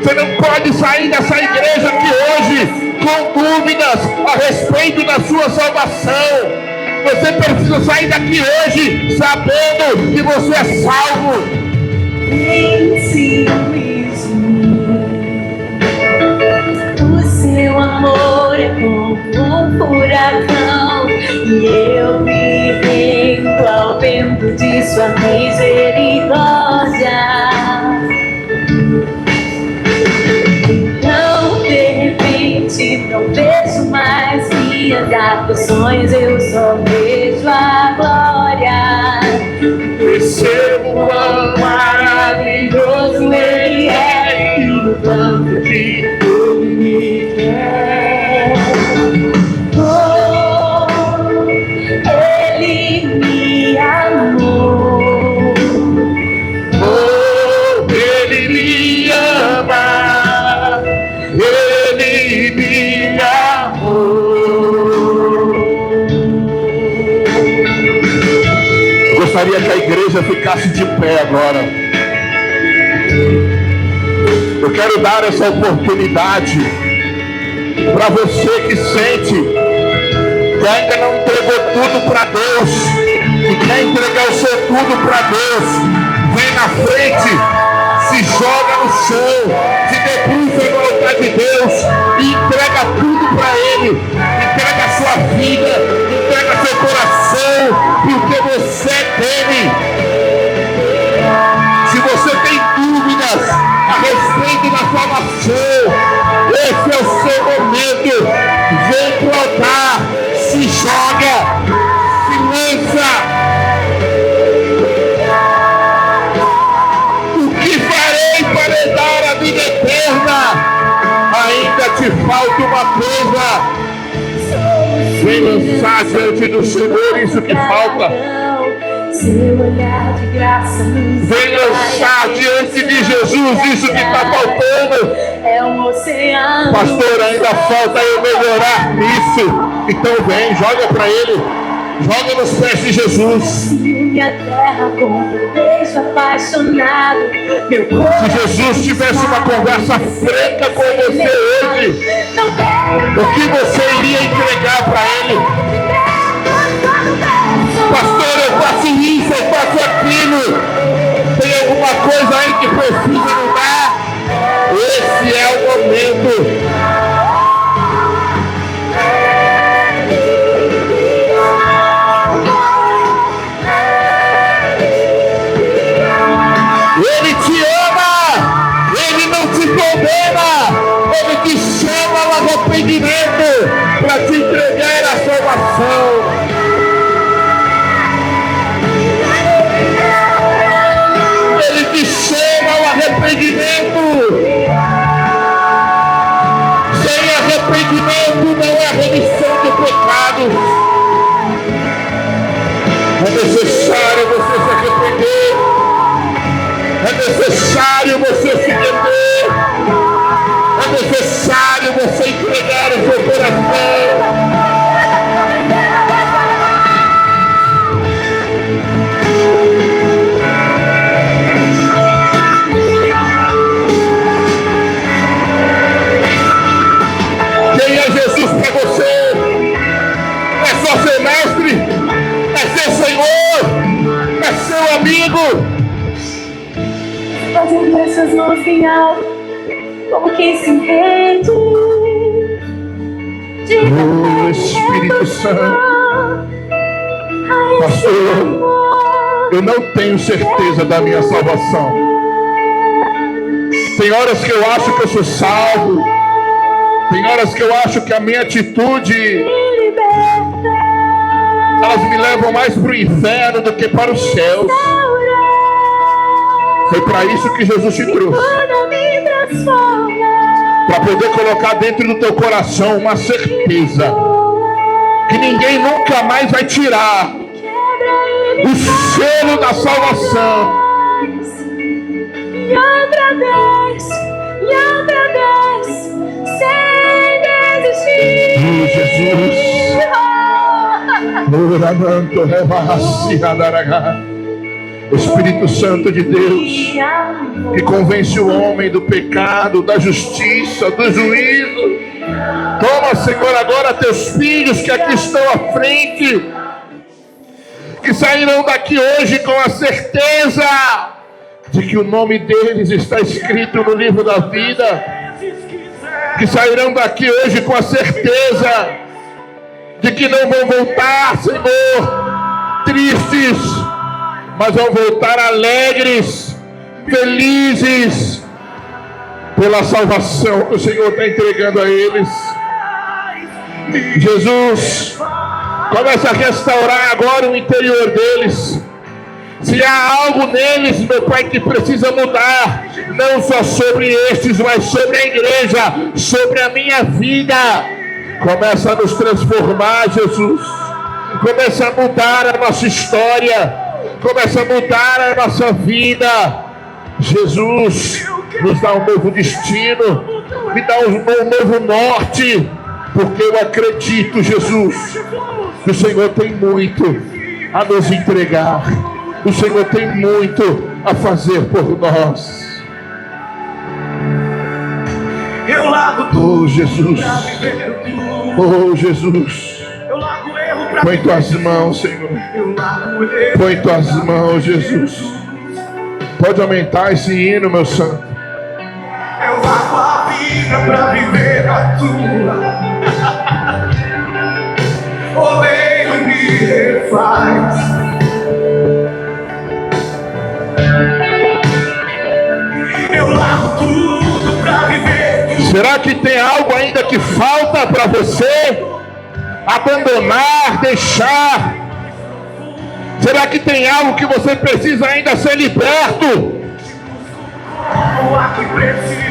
Você não pode sair dessa igreja aqui hoje com dúvidas a respeito da sua salvação. Você precisa sair daqui hoje sabendo que você é salvo. O seu amor é como um furacão, e eu me rendo ao vento de sua misericórdia. Então, de repente, não vejo mais minhas aflições, eu só vejo a glória. Percebo quão Maravilhoso Ele é, e o tanto que Ele me quer. Oh, Ele me amou. Oh, Ele me ama. Ele me amou. Gostaria que a igreja ficasse de pé agora. Eu quero dar essa oportunidade para você que sente que ainda não entregou tudo para Deus, que quer entregar o seu tudo para Deus. Vem na frente, se joga no chão, se debruça no altar de Deus e entrega tudo para Ele. Entrega a sua vida, entrega seu coração, porque você é dele. Se você tem dúvidas a respeito da salvação, esse é o seu momento. Vem para o altar, se joga, se lança. O que farei para herdar a vida eterna? Ainda te falta uma coisa. Vem lançar diante do Senhor isso que falta. Seu olhar de graça nos Vem lançar diante de Jesus isso que está faltando. É um oceano. Pastor, ainda falta eu melhorar nisso. Então vem, joga para Ele. Joga nos pés de Jesus. Minha terra com um beijo apaixonado. Meu corpo. Se Jesus tivesse uma conversa franca com você hoje, o que você iria entregar para Ele? Pastor, eu faço isso, eu faço aquilo. Tem alguma coisa aí que precisa mudar? Esse é o momento. Ele te ama, Ele não te condena, Ele te chama ao arrependimento para te entregar a salvação. Ele te chama ao arrependimento. Sem arrependimento não há remissão de pecados. É necessário você se arrepender. É necessário você se render. É necessário você entregar o seu coração. Quem é Jesus para você? É só seu mestre? É seu Senhor? É seu amigo? Fazendo essas mãos bem alto, como quem se rende. Oh, Espírito Santo. Pastor, eu não tenho certeza da minha salvação. Tem horas que eu acho que eu sou salvo. Tem horas que eu acho que a minha atitude, elas me levam mais para o inferno do que para os céus. Foi para isso que Jesus te trouxe. Para poder colocar dentro do teu coração uma certeza que ninguém nunca mais vai tirar o selo da salvação. E outra vez, sem desistir. Jesus. Espírito Santo de Deus, que convence o homem do pecado, da justiça, do juízo. Toma, Senhor, agora teus filhos que aqui estão à frente, que sairão daqui hoje com a certeza de que o nome deles está escrito no livro da vida, que sairão daqui hoje com a certeza de que não vão voltar, Senhor, tristes, mas vão voltar alegres, felizes, pela salvação que o Senhor está entregando a eles. Jesus, começa a restaurar agora o interior deles. Se há algo neles, meu Pai, que precisa mudar, não só sobre estes, mas sobre a igreja, sobre a minha vida, começa a nos transformar, Jesus. Começa a mudar a nossa história, começa a mudar a nossa vida. Jesus, nos dá um novo destino, me dá um novo norte, porque eu acredito, Jesus, que o Senhor tem muito a nos entregar. O Senhor tem muito a fazer por nós. Eu largo Oh, Jesus. Oh, Jesus. Põe tuas mãos, Senhor. Põe tuas mãos, Jesus. Pode aumentar esse hino, meu santo. Eu largo a vida pra viver a tua. Odeio me refaz. Eu largo tudo pra viver. Será que tem algo ainda que falta para você abandonar, deixar? Será que tem algo que você precisa ainda ser liberto?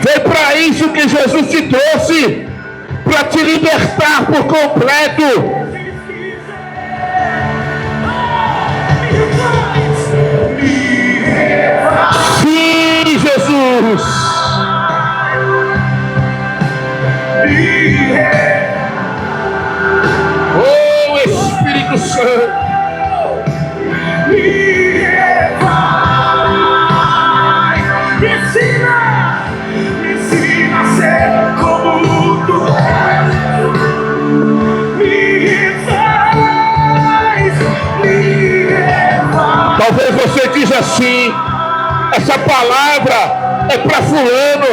Foi para isso que Jesus te trouxe, para te libertar por completo. Sim, Jesus. Oh, Espírito Santo. Me ensina a ser como tu és. Me refaz. Talvez você diz assim: essa palavra é para fulano,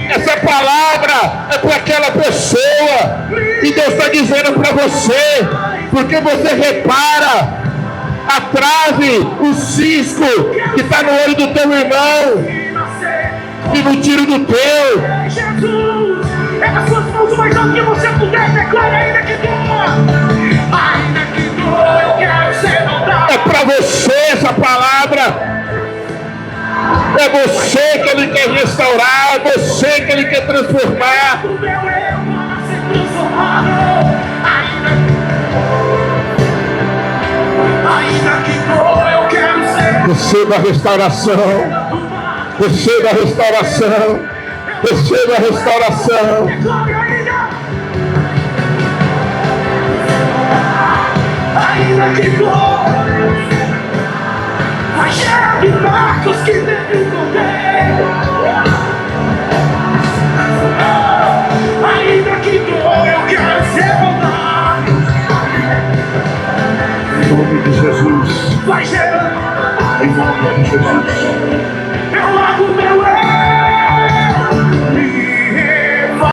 essa palavra é para aquela pessoa. E Deus está dizendo para você, porque você repara a trave, o cisco que está no olho do teu irmão e no tiro do teu. Jesus, é nas suas mãos o mais alto que você puder, declara ainda que doa. Ainda que doa, eu quero ser notado. É para você essa palavra. É você que Ele quer restaurar, é você que Ele quer transformar. O meu eu para ser transformado. Ainda que doa, eu quero ser. Receba a restauração. Receba a restauração. Receba a restauração. Ainda que doa, vai chegar de marcos que devem esconder. Ainda que doa, eu quero ser voltado. Em nome de Jesus. Vai chegar. Em nome de Jesus.